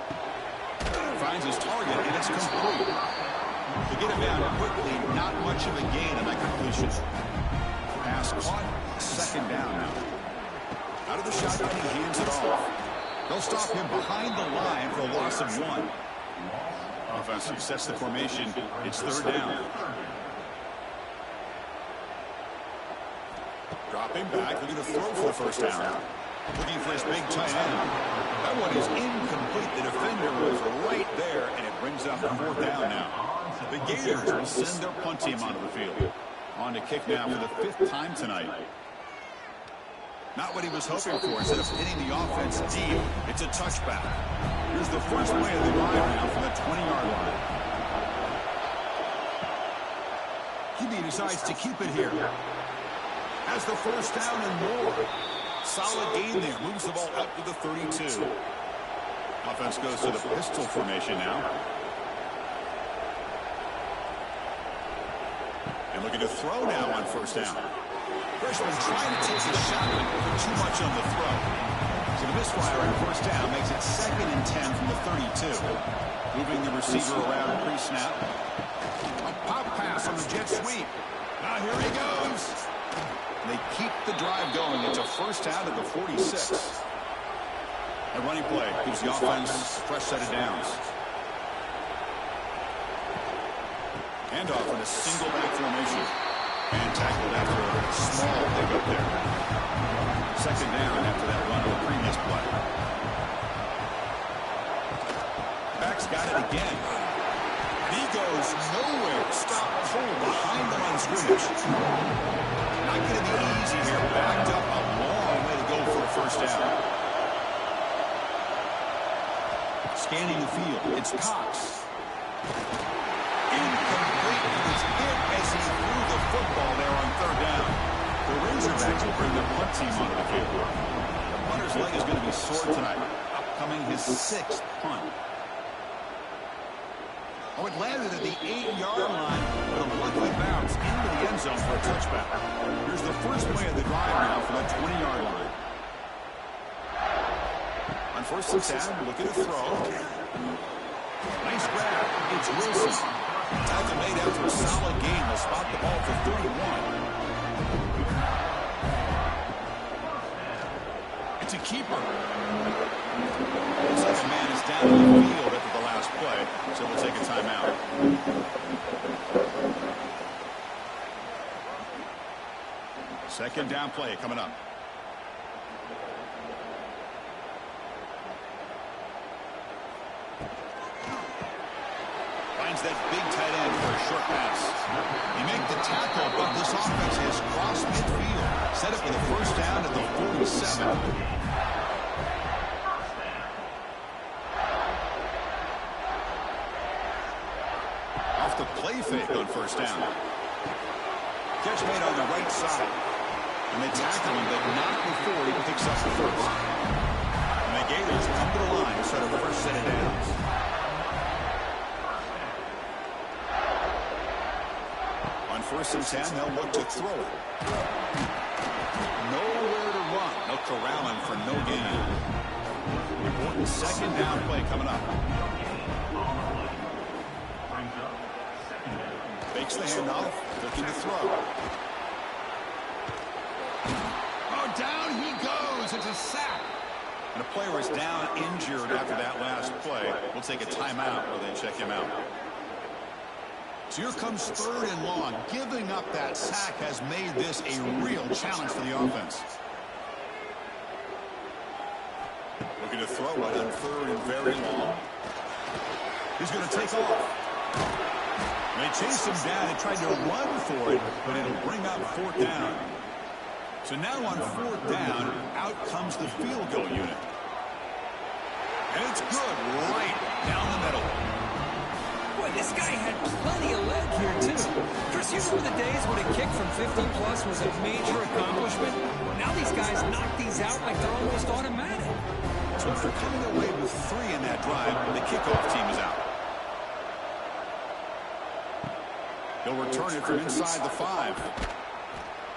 Finds his target, and it's complete. To get him down quickly, not much of a gain on that completion. Pass caught, second down now. Out of the shotgun, he hands it off. They'll stop him behind the line for a loss of 1. Offense sets the formation. It's third down. Dropping back, looking to throw for the first down. Looking for his big tight end. That one is incomplete. The defender was right there, and it brings up fourth down now. The Gators will send their punt team onto the field. On to kick now for the 5th time tonight. Not what he was hoping for. Instead of hitting the offense deep, it's a touchback. Here's the first play of the drive now from the 20-yard line. He decides to keep it here. Has the first down and more. Solid gain there. Moves the ball up to the 32. Offense goes to the pistol formation now. And looking to throw now on first down. Freshman trying to take a shot, but put too much on the throw. So the misfire on first down makes it second and 10 from the 32. Moving the receiver around pre-snap. A pop pass on the jet sweep. Now here he goes. They keep the drive going. It's a first down at the 46. A running play gives the offense a fresh set of downs. Handoff in a single back formation. And tackled after a small pickup there. Second down after that run first down. Scanning the field, it's Cox. Incomplete, and it's hit as he threw the football there on third down. The Razorbacks will bring the punt team onto the field. The punter's leg is going to be sore tonight. Upcoming his 6th punt. Oh, it landed at the 8-yard line, but a lucky bounce into the end zone for a touchback. Here's the first play of the drive now for that 20-yard line. On first and 10, looking to throw. Nice grab. It's Wilson. Tackle made after a solid gain. They'll spot the ball for 31. It's a keeper. Looks like a man is down in the field after the last play, so we'll take a timeout. Second down play coming up. Finds that big tight end for a short pass. He makes the tackle, but this offense has crossed midfield. Set up with a first down at the 47. Off the play fake on first down. Catch made on the right side. And they tackle him, but not before he picks up the first. And the Gators come to the line to set a first set of downs. On first and 10, they'll look to throw it. Nowhere to run. They'll corral him for no gain. Important second down play coming up. Fakes the handoff, looking to throw. Oh, down he goes. It's a sack. And a player is down injured after that last play. We'll take a timeout while they check him out. So here comes third and long. Giving up that sack has made this a real challenge for the offense. Looking to throw it on third and very long. He's going to take off. They chased him down and tried to run for it, but it'll bring up fourth down. So now on fourth down, out comes the field goal unit. And it's good right down the middle. Boy, this guy had plenty of leg here, too. Chris, you remember the days when a kick from 50-plus was a major accomplishment? Now these guys knock these out like they're almost automatic. So after coming away with 3 in that drive, the kickoff team is out. He'll return it from inside the 5.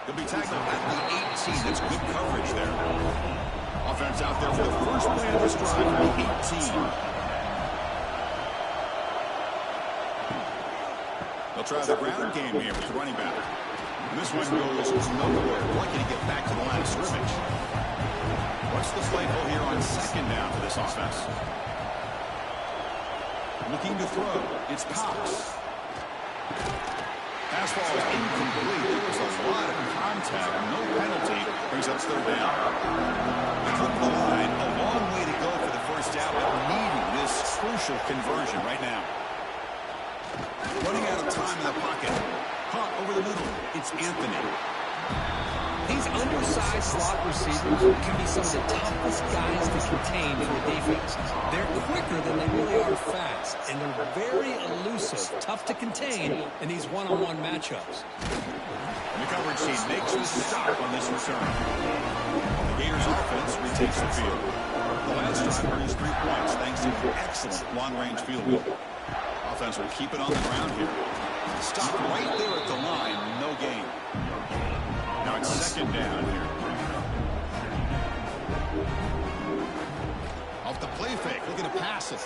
He'll be tackled at the 18. That's good coverage there. Offense out there for the first play of this drive from the 18. They'll try the ground game here with the running back. And this one goes nowhere. Lucky to get back to the line of scrimmage. What's the play call here on second down for this offense? Looking to throw. It's Cox. Fastball is incomplete. There was a lot of contact. No penalty. Brings up third down. From the line, a long way to go for the first down, but needing this crucial conversion right now. Running out of time in the pocket. Caught over the middle. It's Anthony. These undersized slot receivers can be some of the toughest guys to contain for a defense. They're quicker than they really are fast, and they're very elusive, tough to contain in these one-on-one matchups. And the coverage team makes the stop on this return. The Gators offense retakes the field. The last drive earns 3 points thanks to an excellent long-range field goal. Offense will keep it on the ground here. Stop right there at the line, no gain. Now it's second down here. Off the play fake, looking to pass it.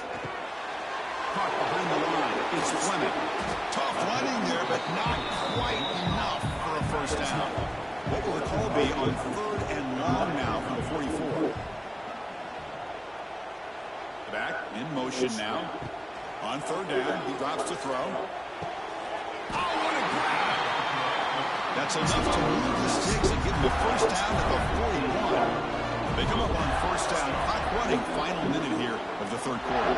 Caught behind the line. It's Fleming. Tough running there, but not quite enough for a first down. What will the call be on third and long now from the 44? Back in motion now. On third down, he drops to throw. Oh, what a grab! That's enough to move the sticks and get the first down at the 41. They come up on first down, hot running, final minute here of the third quarter.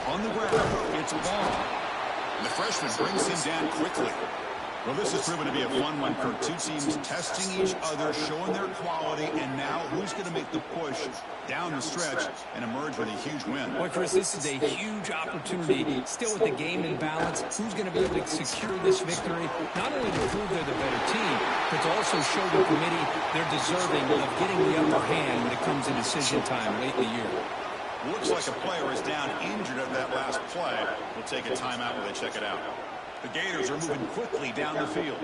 On the ground, it's Ball. And the freshman brings him down quickly. Well, this has proven to be a fun one, Kurt. Two teams testing each other, showing their quality, and now who's going to make the push down the stretch and emerge with a huge win? Boy, Chris, this is a huge opportunity. Still with the game in balance, who's going to be able to secure this victory? Not only to prove they're the better team, but to also show the committee they're deserving of getting the upper hand when it comes to decision time late in the year. Looks like a player is down injured at that last play. We'll take a timeout while they check it out. The Gators are moving quickly down the field.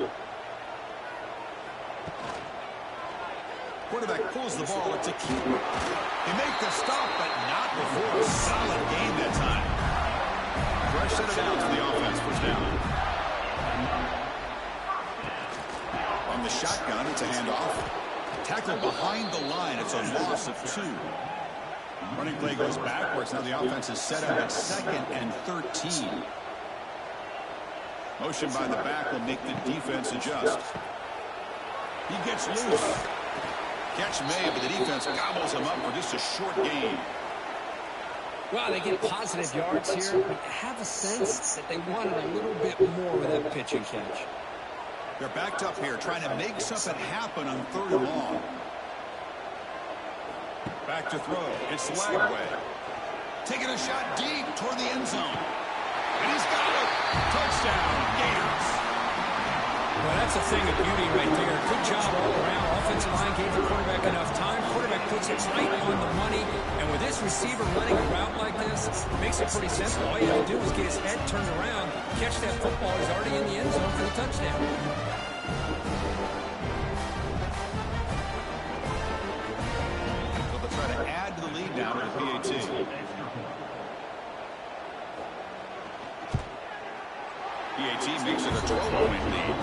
Quarterback pulls the ball. It's a keeper. They make the stop, but not before a solid gain that time. Fresh set it down to the offense. First down. On the shotgun, it's a handoff. Tackled behind the line. It's a loss of 2. Running play goes backwards. Now the offense is set up at 2nd and 13. Motion by the back will make the defense adjust. He gets loose. Catch made, but the defense gobbles him up for just a short gain. Well, they get positive yards here, but you have a sense that they wanted a little bit more with that pitch and catch. They're backed up here, trying to make something happen on 3rd and long. Back to throw. It's Lagway. Taking a shot deep toward the end zone. And he's got it. Touchdown, Gators. Well, that's a thing of beauty right there. Good job all around. Offensive line gave the quarterback enough time. Quarterback puts it right on the money. And with this receiver running a route like this, it makes it pretty simple. All you have to do is get his head turned around, catch that football. He's already in the end zone for the touchdown. So they'll try to add to the lead now to the PAT. PAT makes it a 12-point lead.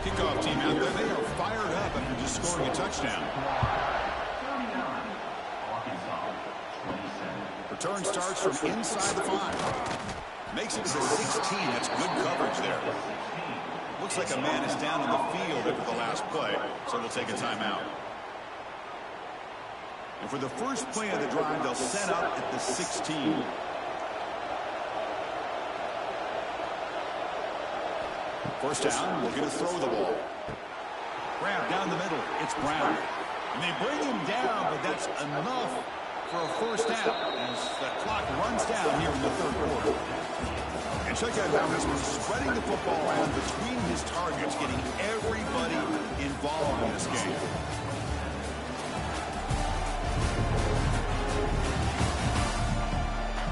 Kickoff team out there. They are fired up after just scoring a touchdown. Return starts from inside the 5. Makes it to the 16. That's good coverage there. Looks like a man is down on the field after the last play, so they'll take a timeout. And for the first play of the drive, they'll set up at the 16. First down, looking to throw the ball. Grab down the middle. It's Brown. And they bring him down, but that's enough for a first down as the clock runs down here in the 3rd quarter. And check out how he's been spreading the football around between his targets, getting everybody involved in this game.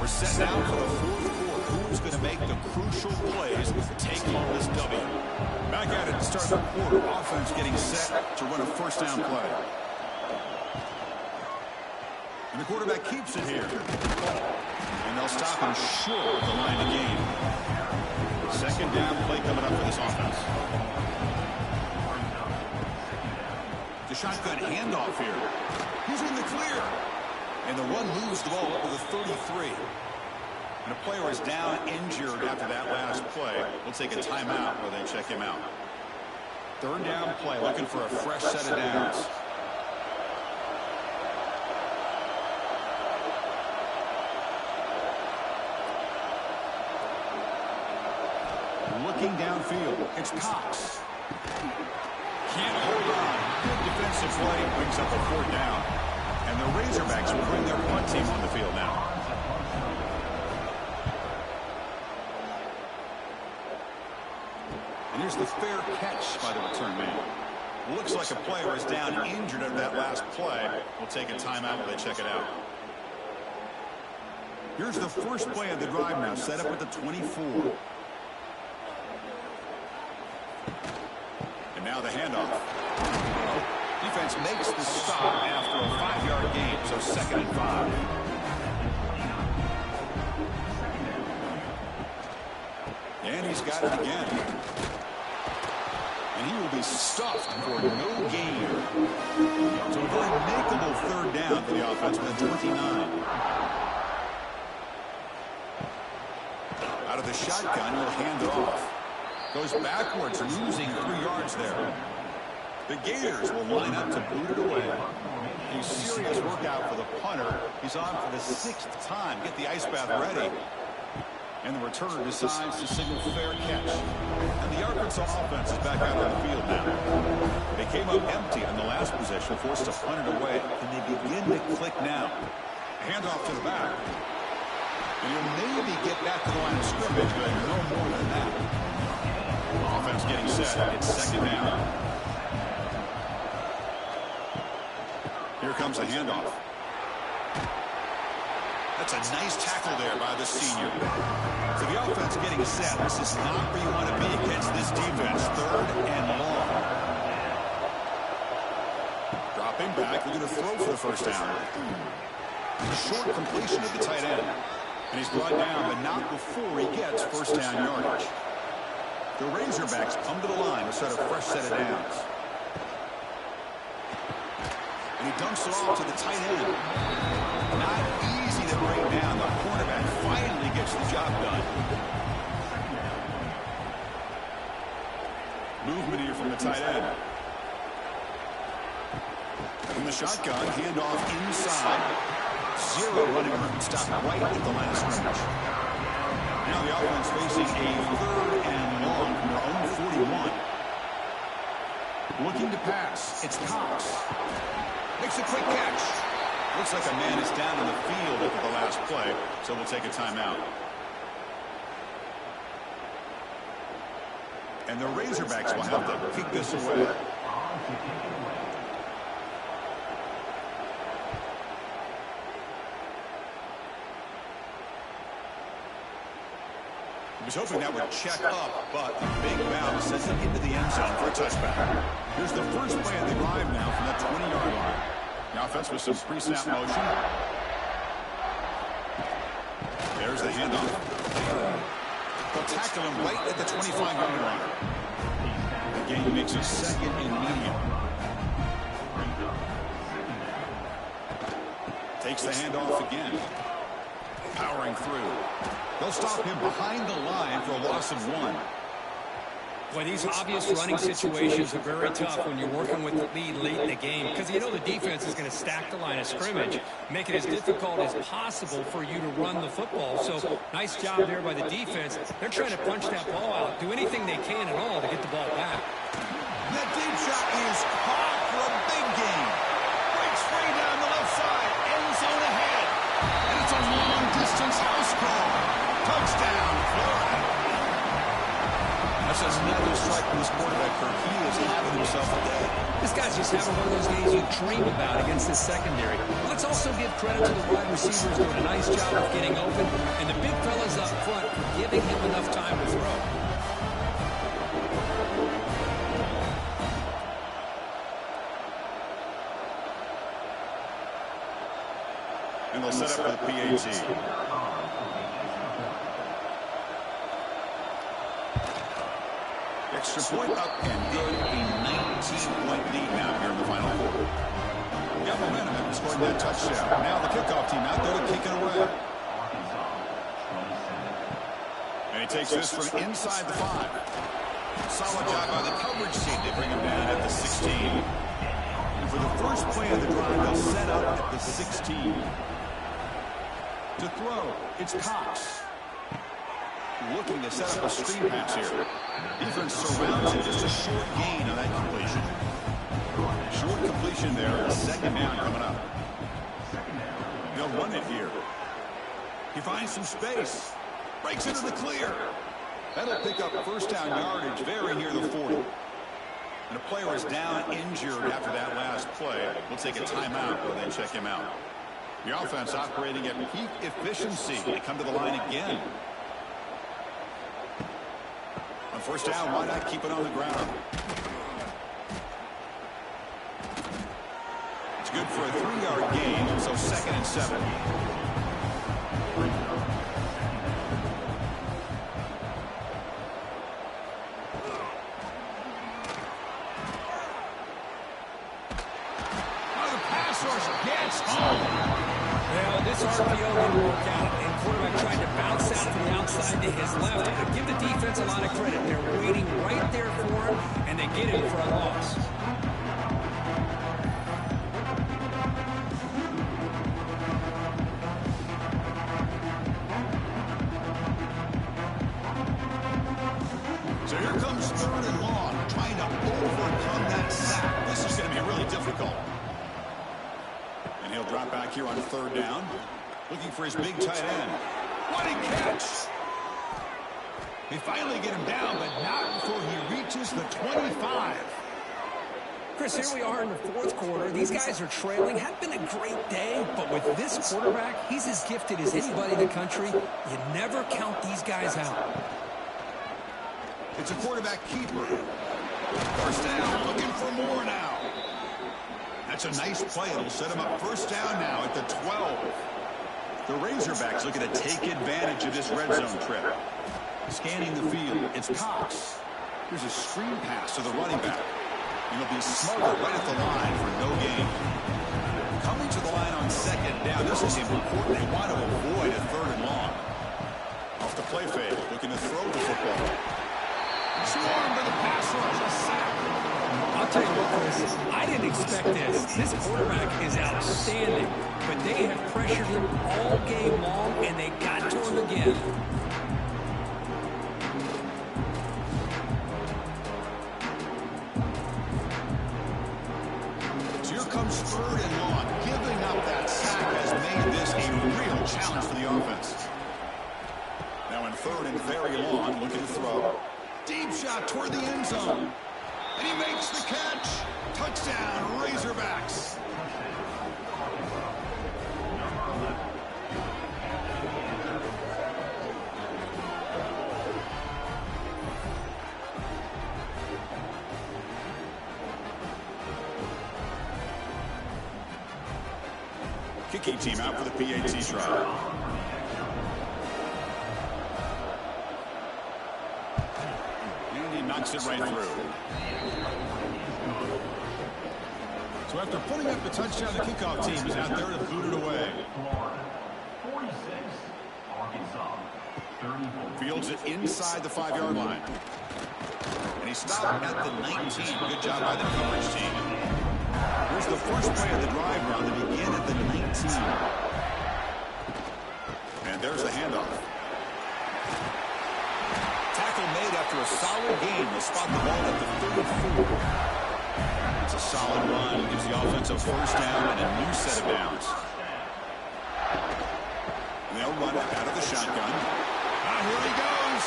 We're set now for the 4th quarter. Who's going to make the crucial plays to take home this W? Back at it to start the quarter. Offense getting set to run a first down play. And the quarterback keeps it here. And they'll stop him short of the line of game. 2nd down play coming up for this offense. The shotgun handoff here. He's in the clear. And the run moves the ball up to the 33. And a player is down injured after that last play. We'll take a timeout while they check him out. 3rd down play, looking for a fresh set of downs. Looking downfield, it's Cox. Can't hold on. Good defensive play, brings up a 4th down. And the Razorbacks will bring their punt team on the field now. And here's the fair catch by the return man. Looks like a player is down injured at that last play. We'll take a timeout while they check it out. Here's the first play of the drive now, set up at the 24. And now the handoff. Defense makes the stop after a 5-yard gain, so 2nd and 5. And he's got it again. And he will be stuffed for no gain. So a very makeable 3rd down for the offense with a 29. Out of the shotgun, he'll hand it off. Goes backwards, losing 3 yards there. The Gators will line up to boot it away. A serious workout for the punter. He's on for the 6th time. Get the ice bath ready. And the returner decides to signal fair catch. And the Arkansas offense is back out on the field now. They came up empty on the last possession, forced to punt it away. And they begin to click now. Handoff to the back. And you'll maybe get back to the line of scrimmage, but no more than that. Offense getting set. It's second down. Here comes a handoff. That's a nice tackle there by the senior. So the offense getting set. This is not where you want to be against this defense. Third and long. Dropping back. They're going to throw for the first down. A short completion of the tight end. And he's brought down, but not before he gets first down yardage. The Razorbacks come to the line to start a fresh set of downs. And he dumps it off to the tight end. Not easy to bring down. The cornerback finally gets the job done. Movement here from the tight end. From the shotgun, handoff inside. Zero running room. Stopped right at the line of scrimmage. Now the offense facing a third and long from their own 41. Looking to pass. It's Cox. Makes a quick catch. Looks like a man is down in the field after the last play, so we'll take a timeout. And the Razorbacks will have to kick this away. He was hoping that would check up, but a big bounce sends it into the end zone for a touchback. Here's the first play of the drive now from that 20-yard line. The offense with some pre-snap motion. There's the handoff. They'll tackle him right at the 25-yard line. The game makes it second and medium. Takes the handoff again. Powering through. They'll stop him behind the line for a loss of 1. Boy, these obvious running situations are very tough when you're working with the lead late in the game because you know the defense is going to stack the line of scrimmage, make it as difficult as possible for you to run the football. So nice job there by the defense. They're trying to punch that ball out, do anything they can at all to get the ball back. That deep shot is caught for a big gain. Breaks free down the left side, end zone ahead. And it's a long-distance house call. Touchdown, Florida. That's another strike from this quarterback, Kirk. He is having himself a day. This guy's just having one of those days you dream about against this secondary. Let's also give credit to the wide receivers doing a nice job of getting open, and the big fellas up front giving him enough time to throw. And they'll set up for the PAT. Extra point up and good. A 19-point lead now here in the final quarter. Got momentum after scoring that touchdown. Now the kickoff team out there to kick it away. And he takes this from inside the 5. Solid job by the coverage team. They bring him down at the 16. And for the first play of the drive, they'll set up at the 16. To throw, it's Cox. Looking to set up a screen pass here. Defense surrounds it. Just a short gain on that completion. Short completion there. Second down coming up. They'll run it here. He finds some space. Breaks into the clear. That'll pick up first down yardage very near the 40. And a player is down injured after that last play. We'll take a timeout and then check him out. The offense operating at peak efficiency. They come to the line again. On first down, why not keep it on the ground? It's good for a 3-yard gain, so 2nd and 7. The pass rush gets home. Well, this RPO didn't work out, and quarterback tried to bounce out from the outside to his left. But give the defense a lot of credit. They're waiting right there for him, and they get him for a loss. back here on 3rd down. Looking for his big tight end. What a catch! They finally get him down, but not before he reaches the 25. Chris, here we are in the 4th quarter. These guys are trailing. Hadn't been a great day, but with this quarterback, he's as gifted as anybody in the country. You never count these guys out. It's a quarterback keeper. 1st down, looking for more now. That's a nice play. It'll set him up 1st down now at the 12. The Razorbacks looking to take advantage of this red zone trip. Scanning the field, it's Cox. Here's a screen pass to the running back. He'll be smothered right at the line for no gain. Coming to the line on 2nd down. This is important. They want to avoid a 3rd and long. Off the play fake, looking to throw the football. Swarmed to the pass rush, a sack. I'll tell you what, Chris, I didn't expect this. This quarterback is outstanding, but they have pressured him all game long, and they got to him again. So here comes 3rd and long. Giving up that sack has made this a real challenge for the offense. Now in 3rd and very long, looking to throw. Deep shot toward the end zone. And he makes the catch. Touchdown, Razorbacks. Kicking team out for the PAT try. Knocks it right through. So after putting up the touchdown, the kickoff team is out there to boot it away. Fields it inside the 5-yard line. And he stopped at the 19. Good job by the coverage team. Here's the first play of the drive run to begin at the 19. And there's the handoff. Made after a solid game. They'll spot the ball at the 34. It's a solid run. Gives the offense a 1st down and a new set of downs. And they'll run it out of the shotgun. Here he goes.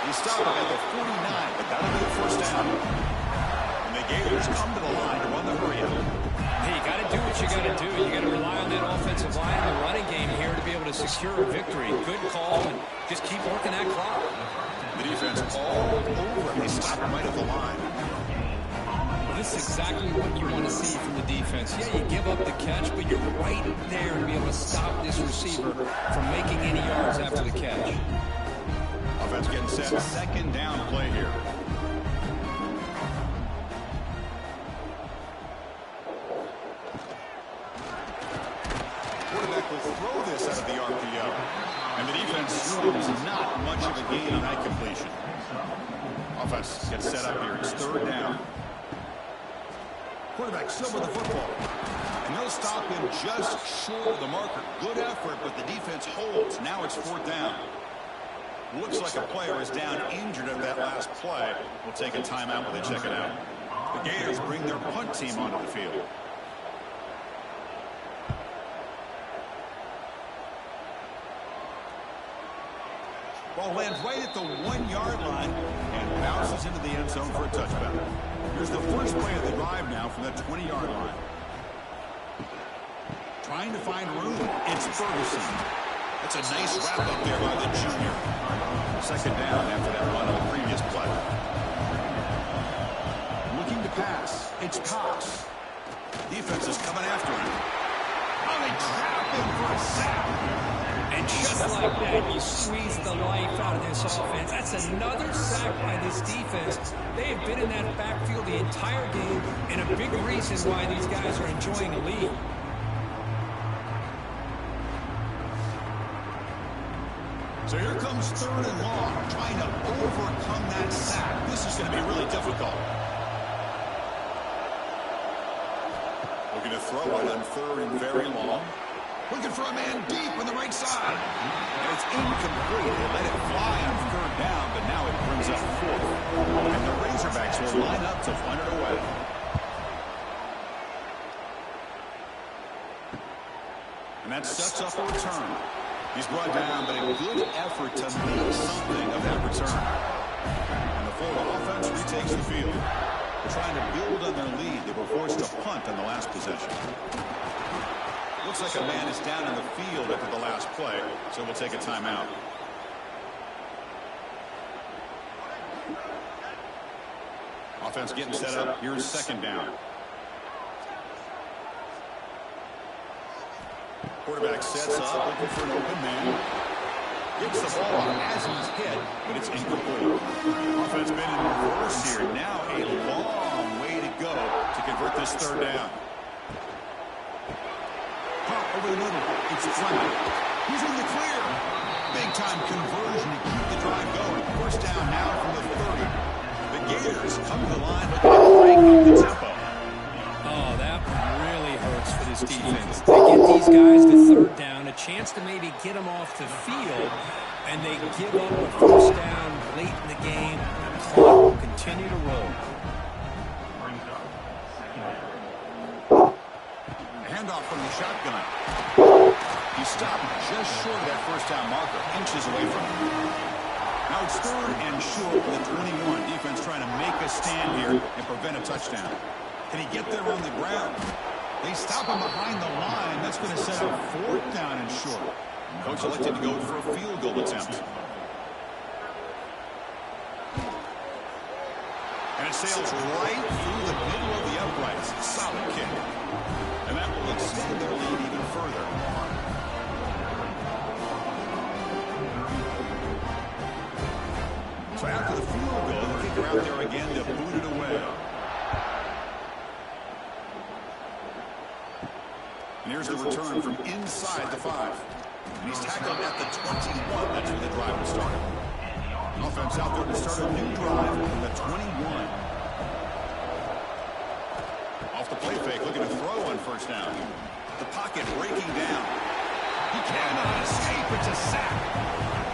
He stopped at the 49, but that'll be a 1st down. And the Gators come to the line to run the hurry out. Hey, you got to do what you got to do. You got to rely on that offensive line and the running game here to be able to secure a victory. Good call, and just keep working that clock. The defense all over him. They stop him right at the line. Well, this is exactly what you want to see from the defense. Yeah, you give up the catch, but you're right there to be able to stop this receiver from making any yards after the catch. Offense getting set. 2nd down play here. Quarterback will throw this out of the RPO. And the defense swarms not much of a gain on that completion. Offense gets set up here. It's 3rd down. Quarterback still with the football. And they'll stop him just short of the marker. Good effort, but the defense holds. Now it's 4th down. Looks like a player is down injured at that last play. We'll take a timeout when they check it out. The Gators bring their punt team onto the field. Ball lands right at the 1-yard line and bounces into the end zone for a touchdown. Here's the first play of the drive now from that 20-yard line. Trying to find room. It's Ferguson. That's a nice wrap up there by the junior. 2nd down after that run on the previous play. Looking to pass. It's Cox. Defense is coming after him. Oh, they trap him for a sack. And just like that, you squeeze the life out of this offense. That's another sack by this defense. They have been in that backfield the entire game, and a big reason why these guys are enjoying a lead. So here comes 3rd and long, trying to overcome that sack. This is going to be really difficult. Looking to throw it on 3rd and very long. Looking for a man deep on the right side. And it's incomplete. They let it fly on 3rd down, but now it brings up 4th. And the Razorbacks will line up to punt it away. that sets up a return. He's brought down, but a good effort to make something of that return. And the Florida offense retakes the field. They're trying to build on their lead. They were forced to punt on the last possession. Looks like a man is down in the field after the last play, so we'll take a timeout. Offense getting set up. Here's second down. Quarterback sets up, looking for an open man. Gets the ball as he's hit, but it's incomplete. Offense been in reverse here. Now a long way to go to convert this third down. Pop over the middle. It's Fleming. He's in the clear. Big-time conversion to keep the drive going. First down now from the 30. The Gators come to the line looking to break up the tempo. Oh, that really hurts for this defense. They get these guys to third down, a chance to maybe get them off the field, and they give up a first down late in the game. The clock will continue to roll. Handoff from the shotgun. He stopped just short of that first down marker, inches away from him. Now it's third and short with the 21. Defense trying to make a stand here and prevent a touchdown. Can he get there on the ground? They stop him behind the line. That's going to set up fourth down and short. Coach elected to go for a field goal attempt. And it sails right through the middle of the uprights. Solid kick. And that will extend their lead even further. So after the field goal, the kicker out there again to boot it away. And here's the return from inside the 5. And he's tackled at the 21. That's where the drive will start. Offense out there to start a new drive from the 21. Off the play fake, looking to throw on first down. The pocket breaking down. He cannot escape. It's a sack.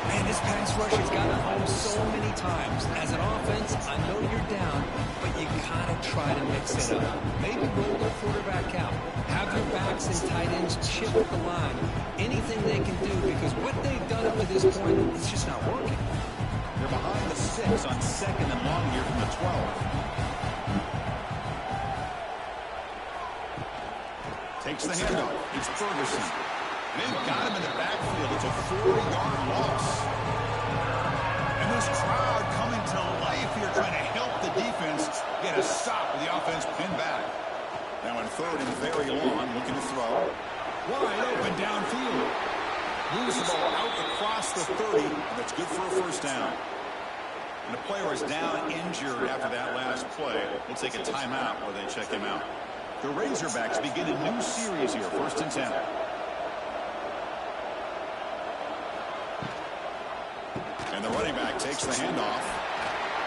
Man, this pass rush has gotten home so many times. As an offense, I know you're down, but you gotta try to mix it up. Maybe roll the quarterback out. Have your backs and tight ends chip at the line. Anything they can do, because what they've done up to this point is just not working. They're behind the 6 on second and long here from the 12. Takes the handoff. It's Ferguson. They've got him in the backfield. It's a 4-yard loss. And this crowd coming to life here trying to help the defense get a stop with the offense pinned back. Now in third and very long, looking to throw. Wide open downfield. Moves the ball out across the 30. That's good for a first down. And the player is down injured after that last play. We'll take a timeout while they check him out. The Razorbacks begin a new series here, 1st and 10. And the running back takes the handoff.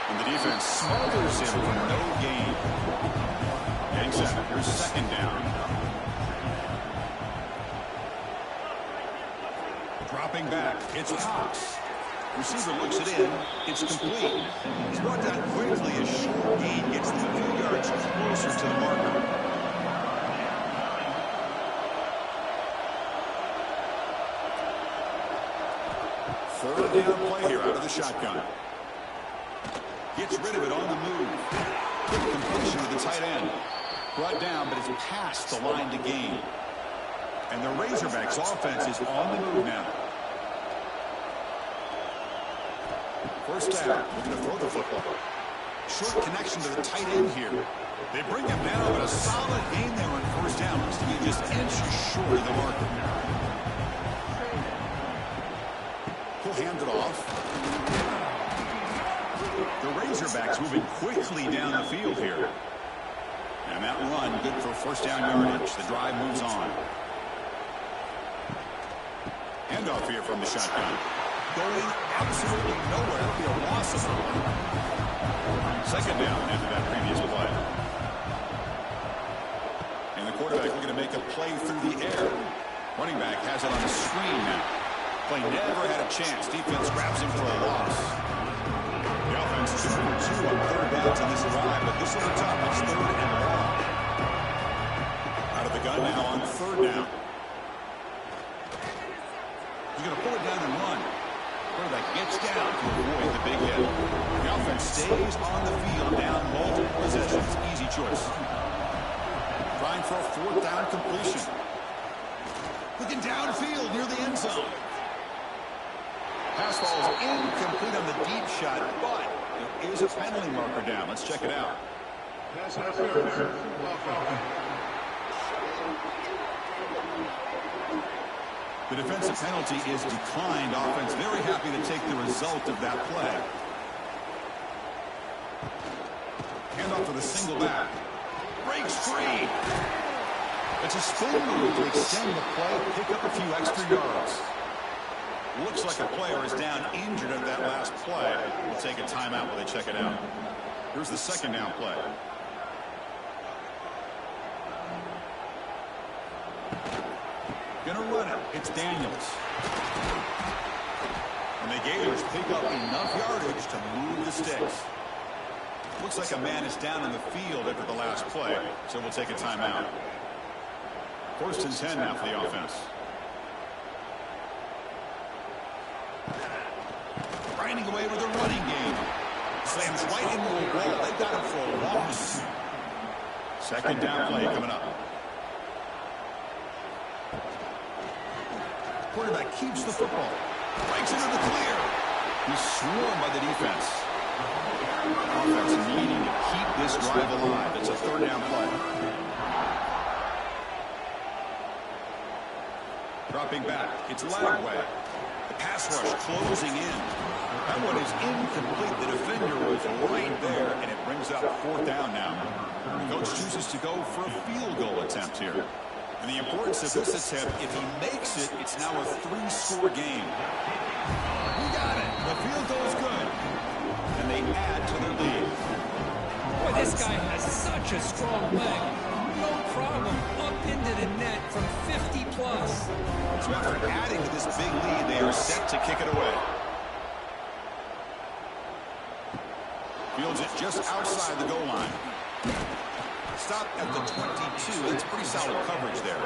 And the defense smothers him for no gain. Getting set. Here's second down. Dropping back. It's Cox. Receiver looks it in. It's complete. He's brought down quickly. A short gain gets them a few yards closer to the marker. Third down play here out of the shotgun. Gets rid of it on the move. Quick completion to the tight end. Brought down, but it's past the line to gain. And the Razorbacks offense is on the move now. First down, looking to throw the football. Short connection to the tight end here. They bring him down, but a solid gain there on first down. Looks to be just inches short of the marker. He'll hand it off. The Razorbacks moving quickly down the field here. And that run good for first down yardage. The drive moves on. Handoff here from the shotgun. Going absolutely nowhere. It'll be a loss of one. Second down after that previous play. And the quarterback looking to make a play through the air. Running back has it on the screen now. Play never had a chance. Defense grabs him for a loss. The offense 2 for 2 on third downs in this drive, but this will be tough. It's third and long. Out of the gun now on third down. down and run. Quarterback gets down to avoid the big hit. The offense stays on the field down multiple possessions. Easy choice. Trying for a 4th down completion. Looking downfield near the end zone. Pass ball is incomplete on the deep shot, but there is a penalty marker down. Let's check it out. The defensive penalty is declined. Offense very happy to take the result of that play. Handoff to the single back. Breaks free. It's a spin move to extend the play, pick up a few extra yards. Looks like a player is down injured at that last play. We'll take a timeout while they check it out. Here's the 2nd down play. Gonna run it. It's Daniels. And the Gators pick up enough yardage to move the sticks. Looks like a man is down in the field after the last play, so we'll take a timeout. 1st and 10 now for the offense. Grinding away with a running game. Slams right into a wall. They've got him for a loss. 2nd down play coming up. Quarterback keeps the football. Breaks into the clear. He's swarmed by the defense. Offense needing to keep this drive alive. It's a 3rd down play. Dropping back. It's Lagway. The pass rush closing in. That one is incomplete. The defender was right there, and it brings up 4th down now. The coach chooses to go for a field goal attempt here. And the importance of this attempt, if he makes it, it's now a 3-score game. We got it. The field goal is good. And they add to their lead. Boy, this guy has such a strong leg. No problem. Up into the net from 50 plus. So after adding to this big lead, they are set to kick it away. Fields it just outside the goal line. Stop at the 22. That's pretty solid coverage there.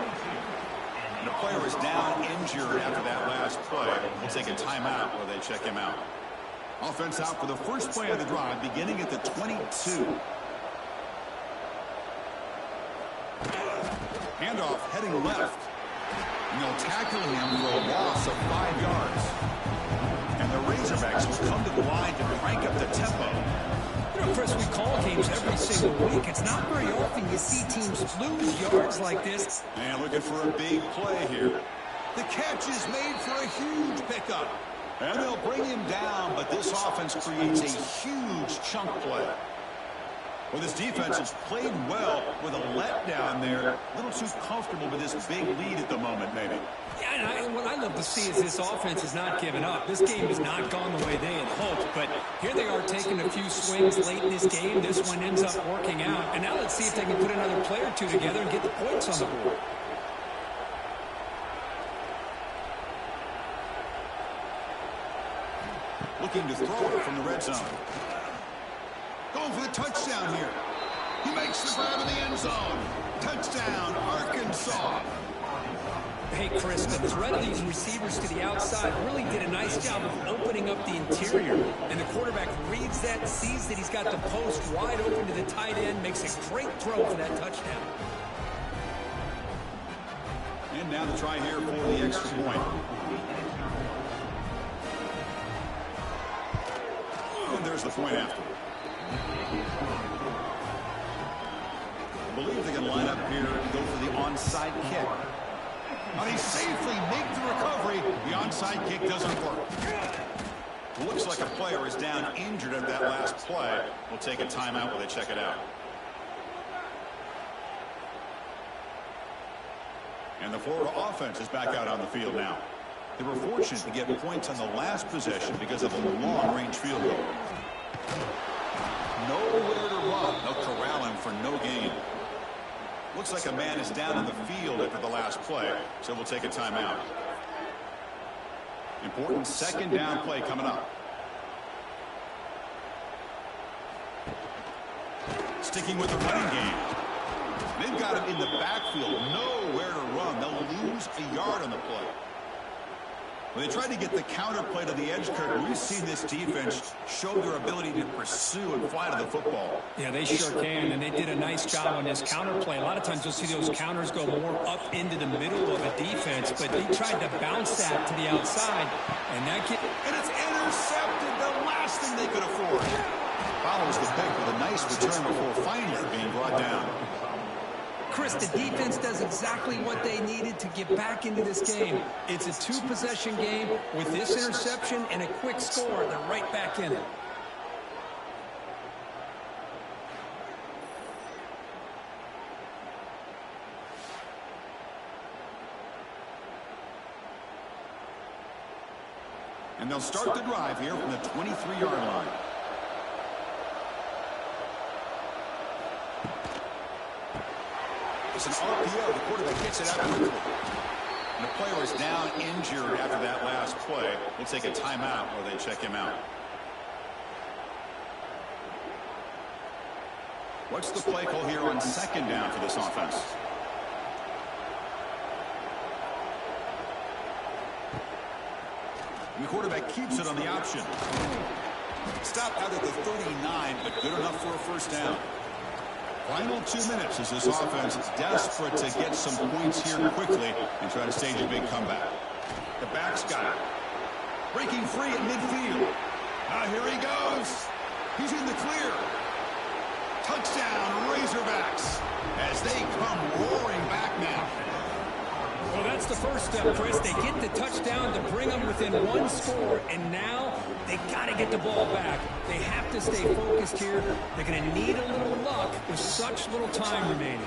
And the player is down injured after that last play. We'll take a timeout while they check him out. Offense out for the first play of the drive, beginning at the 22. Handoff heading left. And they'll tackle him for a loss of 5 yards. And the Razorbacks will come to the line to crank up the tempo. You know, Chris, we call games every single week. It's not very often you see teams lose yards like this. And looking for a big play here. The catch is made for a huge pickup. And they'll bring him down, but this offense creates a huge chunk play. Well, this defense has played well with a letdown there. A little too comfortable with this big lead at the moment, maybe. Yeah, and what I love to see is this offense has not given up. This game has not gone the way they had hoped, but here they are taking a few swings late in this game. This one ends up working out. And now let's see if they can put another play or two together and get the points on the board. Looking to throw it from the red zone. Going for the touchdown here. He makes the grab in the end zone. Touchdown, Arkansas. Hey, Chris, the threat of these receivers to the outside really did a nice job of opening up the interior. And the quarterback reads that, sees that he's got the post wide open to the tight end, makes a great throw for that touchdown. And now the try here for the extra point. And there's the point after. I believe they can line up here and go for the onside kick. But he safely makes the recovery. The onside kick doesn't work. Looks like a player is down injured at that last play. We'll take a timeout while they check it out. And the Florida offense is back out on the field now. They were fortunate to get points on the last possession because of a long-range field goal. Nowhere to run. They'll corral him for no gain. Looks like a man is down in the field after the last play, so we'll take a timeout. Important second down play coming up. Sticking with the running game. They've got him in the backfield. Nowhere to run. They'll lose a yard on the play. Well, they tried to get the counter play to the edge, Kirk. We've seen this defense show their ability to pursue and fly to the football. Yeah, they sure can, and they did a nice job on this counter play. A lot of times you'll see those counters go more up into the middle of a defense, but they tried to bounce that to the outside, and that kid... And it's intercepted, the last thing they could afford. Follows the pick with a nice return before finally being brought down. Chris, the defense does exactly what they needed to get back into this game. It's a two-possession game. With this interception and a quick score, they're right back in it. And they'll start the drive here from the 23-yard line. It's an RPO. The quarterback gets it out quickly. And the player is down injured after that last play. We'll take a timeout while they check him out. What's the play call here on second down for this offense? And the quarterback keeps it on the option. Stop out at the 39, but good enough for a first down. Final 2 minutes as this offense is desperate to get some points here quickly and try to stage a big comeback. The back's got it. Breaking free at midfield. Here he goes. He's in the clear. Touchdown, Razorbacks, as they come roaring back now. Well, that's the first step, Chris. They get the touchdown to bring them within one score, and now they got to get the ball back. They have to stay focused here. They're going to need a little luck with such little time remaining.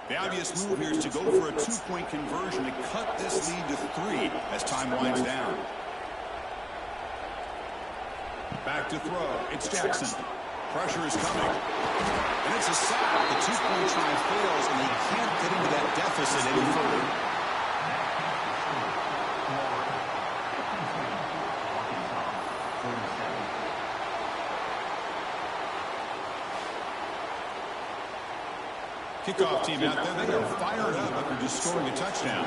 The obvious move here is to go for a two-point conversion to cut this lead to 3 as time winds down. Back to throw. It's Jackson. Pressure is coming. And it's a sack. The two-point try fails, and they can't get into that deficit any further. Kickoff team out there, they are fired up after just scoring a touchdown.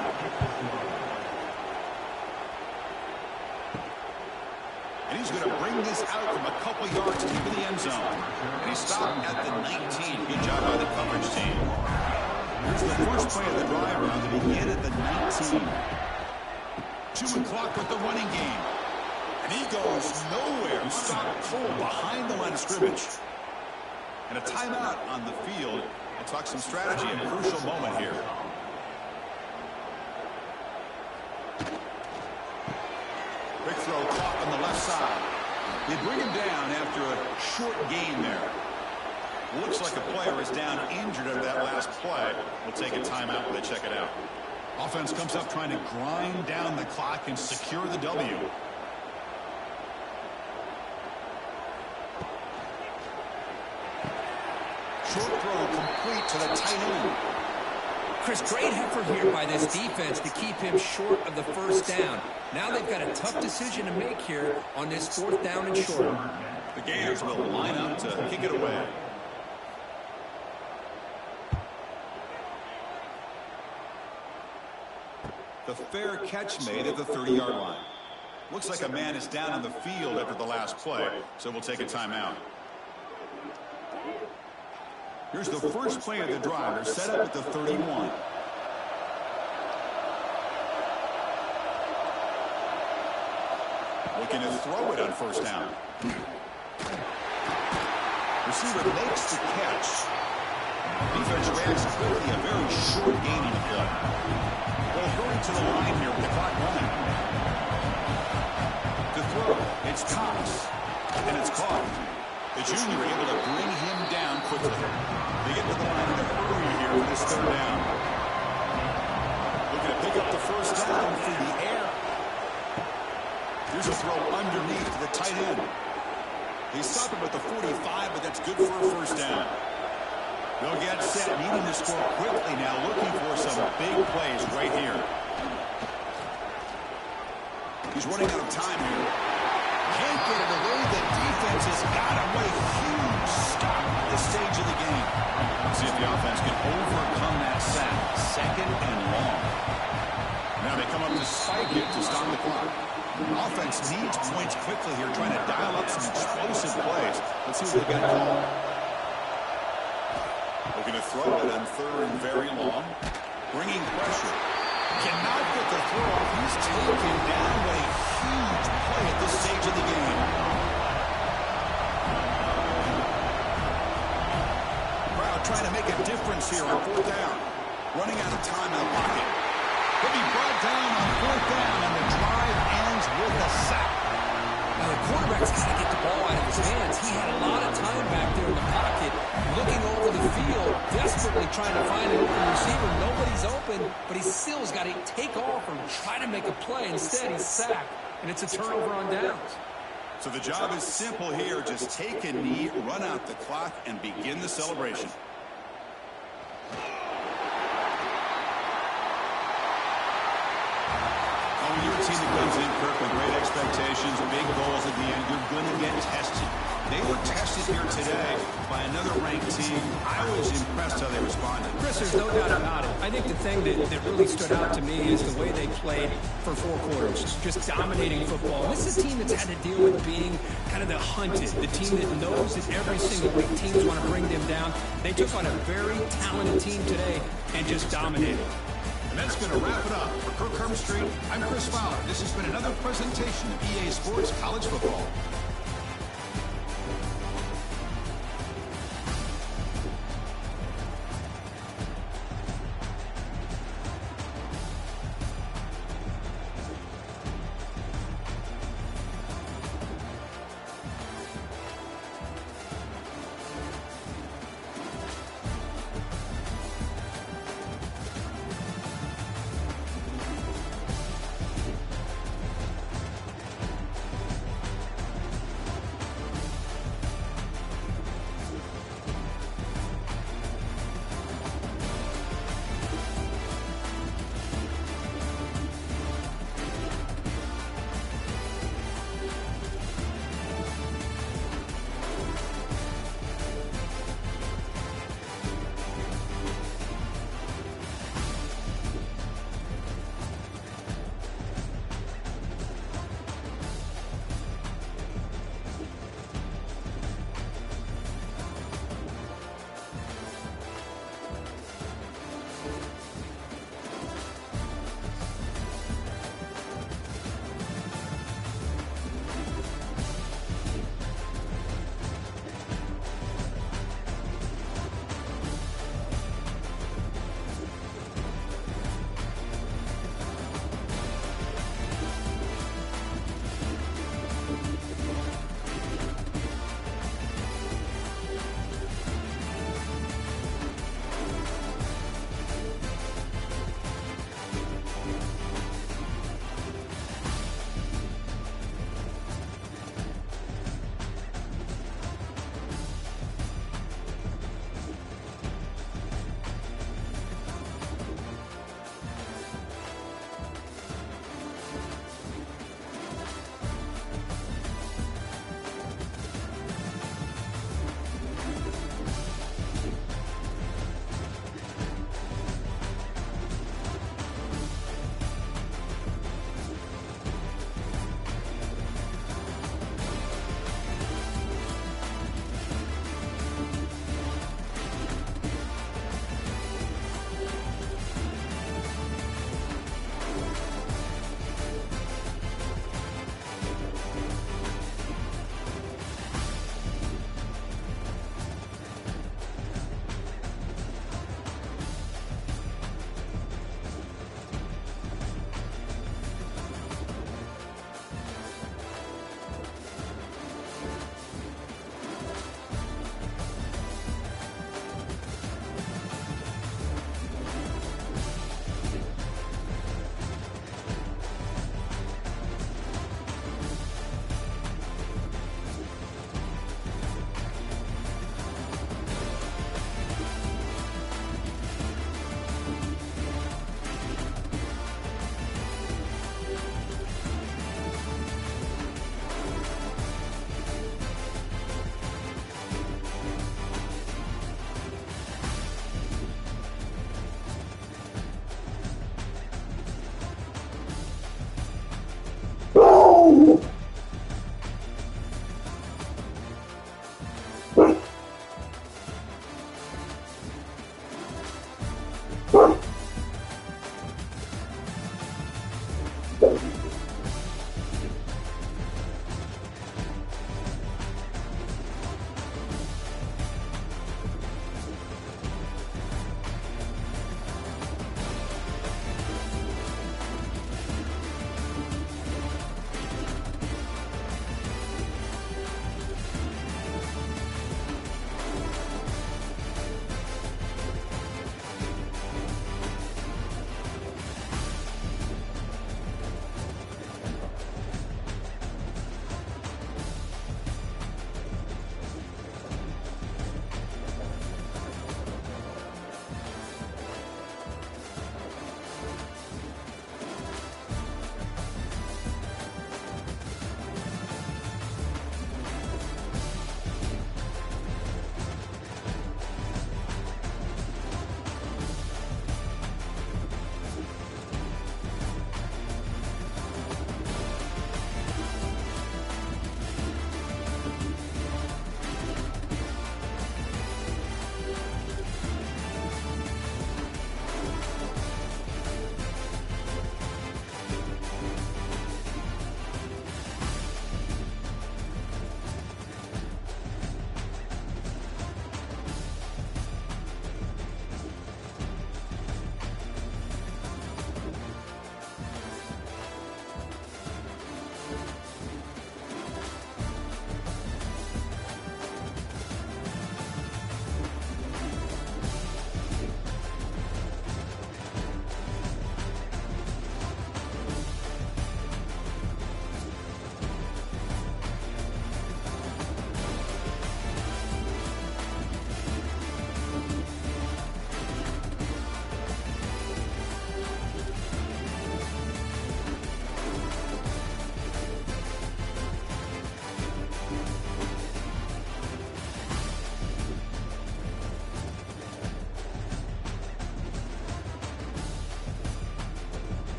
And he's going to bring this out from a couple yards into the end zone. And he stopped at the 19. Good job by the coverage team. Here's the first play of the drive round to begin at the 19. 2 o'clock with the running game. And he goes nowhere. Stopped full behind the line of scrimmage. And a timeout on the field. We'll talk some strategy at a crucial moment here. Quick throw caught on the left side. They bring him down after a short gain there. Looks like a player is down injured after that last play. We'll take a timeout when they check it out. Offense comes up trying to grind down the clock and secure the W. Short throw complete to the tight end. Chris, great effort here by this defense to keep him short of the first down. Now they've got a tough decision to make here on this 4th down and short. The Gators will line up to kick it away. The fair catch made at the 30-yard line. Looks like a man is down on the field after the last play, so we'll take a timeout. Here's the first play of the drive. They're set up at the 31. Looking to throw it on first down. Receiver makes the catch. Defense reacts quickly. A very short gain on the play. Well, hurry to the line here with the clock running. To throw, it's Thomas. And it's caught. The junior able to bring him down quickly. They get to the line in a hurry here for this 3rd down. Looking to pick up the first down through the air. Here's a throw underneath to the tight end. They stop him at the 45, but that's good for a first down. They'll get set, needing to score quickly now, looking for some big plays right here. He's running out of time here. Can't get it away. The defense has got him. What a huge stop at this stage of the game. Let's see if the offense can overcome that sack. 2nd and long. Now they come up to spike it to stop the clock. Offense needs points quickly here, trying to dial up some explosive plays. Let's see what they got called. Looking to throw it on 3rd and very long. Bringing pressure. Cannot get the throw off. He's taken down. What a huge play at this stage of the game. Crowd trying to make a difference here on 4th down. Running out of time in the pocket. He'll be brought down on 4th down, and the drive ends with a sack. Now, the quarterback's got to get the ball out of his hands. He had a lot of time back there in the pocket, looking over the field, desperately trying to find an open receiver. Nobody's open, but he still's got to take off and try to make a play. Instead, he's sacked, and it's a turnover on downs. So the job is simple here. Just take a knee, run out the clock, and begin the celebration. You're a team that comes in, Kirk, with great expectations, big goals at the end. You're going to get tested. They were tested here today by another ranked team. I was impressed how they responded. Chris, there's no doubt about it. I think the thing that really stood out to me is the way they played for 4 quarters, just dominating football. This is a team that's had to deal with being kind of the hunted, the team that knows that every single week teams want to bring them down. They took on a very talented team today and just dominated. And that's going to wrap it up. For Kirk Herbstreit, I'm Chris Fowler. This has been another presentation of EA Sports College Football.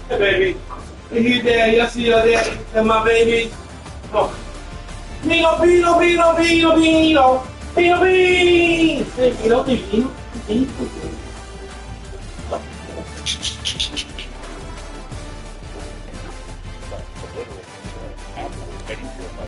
Hey, baby. Hey, you daddy. I see your daddy. And my baby. Oh. Vino, vino, vino, vino, vino. Vino, vino. Vino, vino, vino.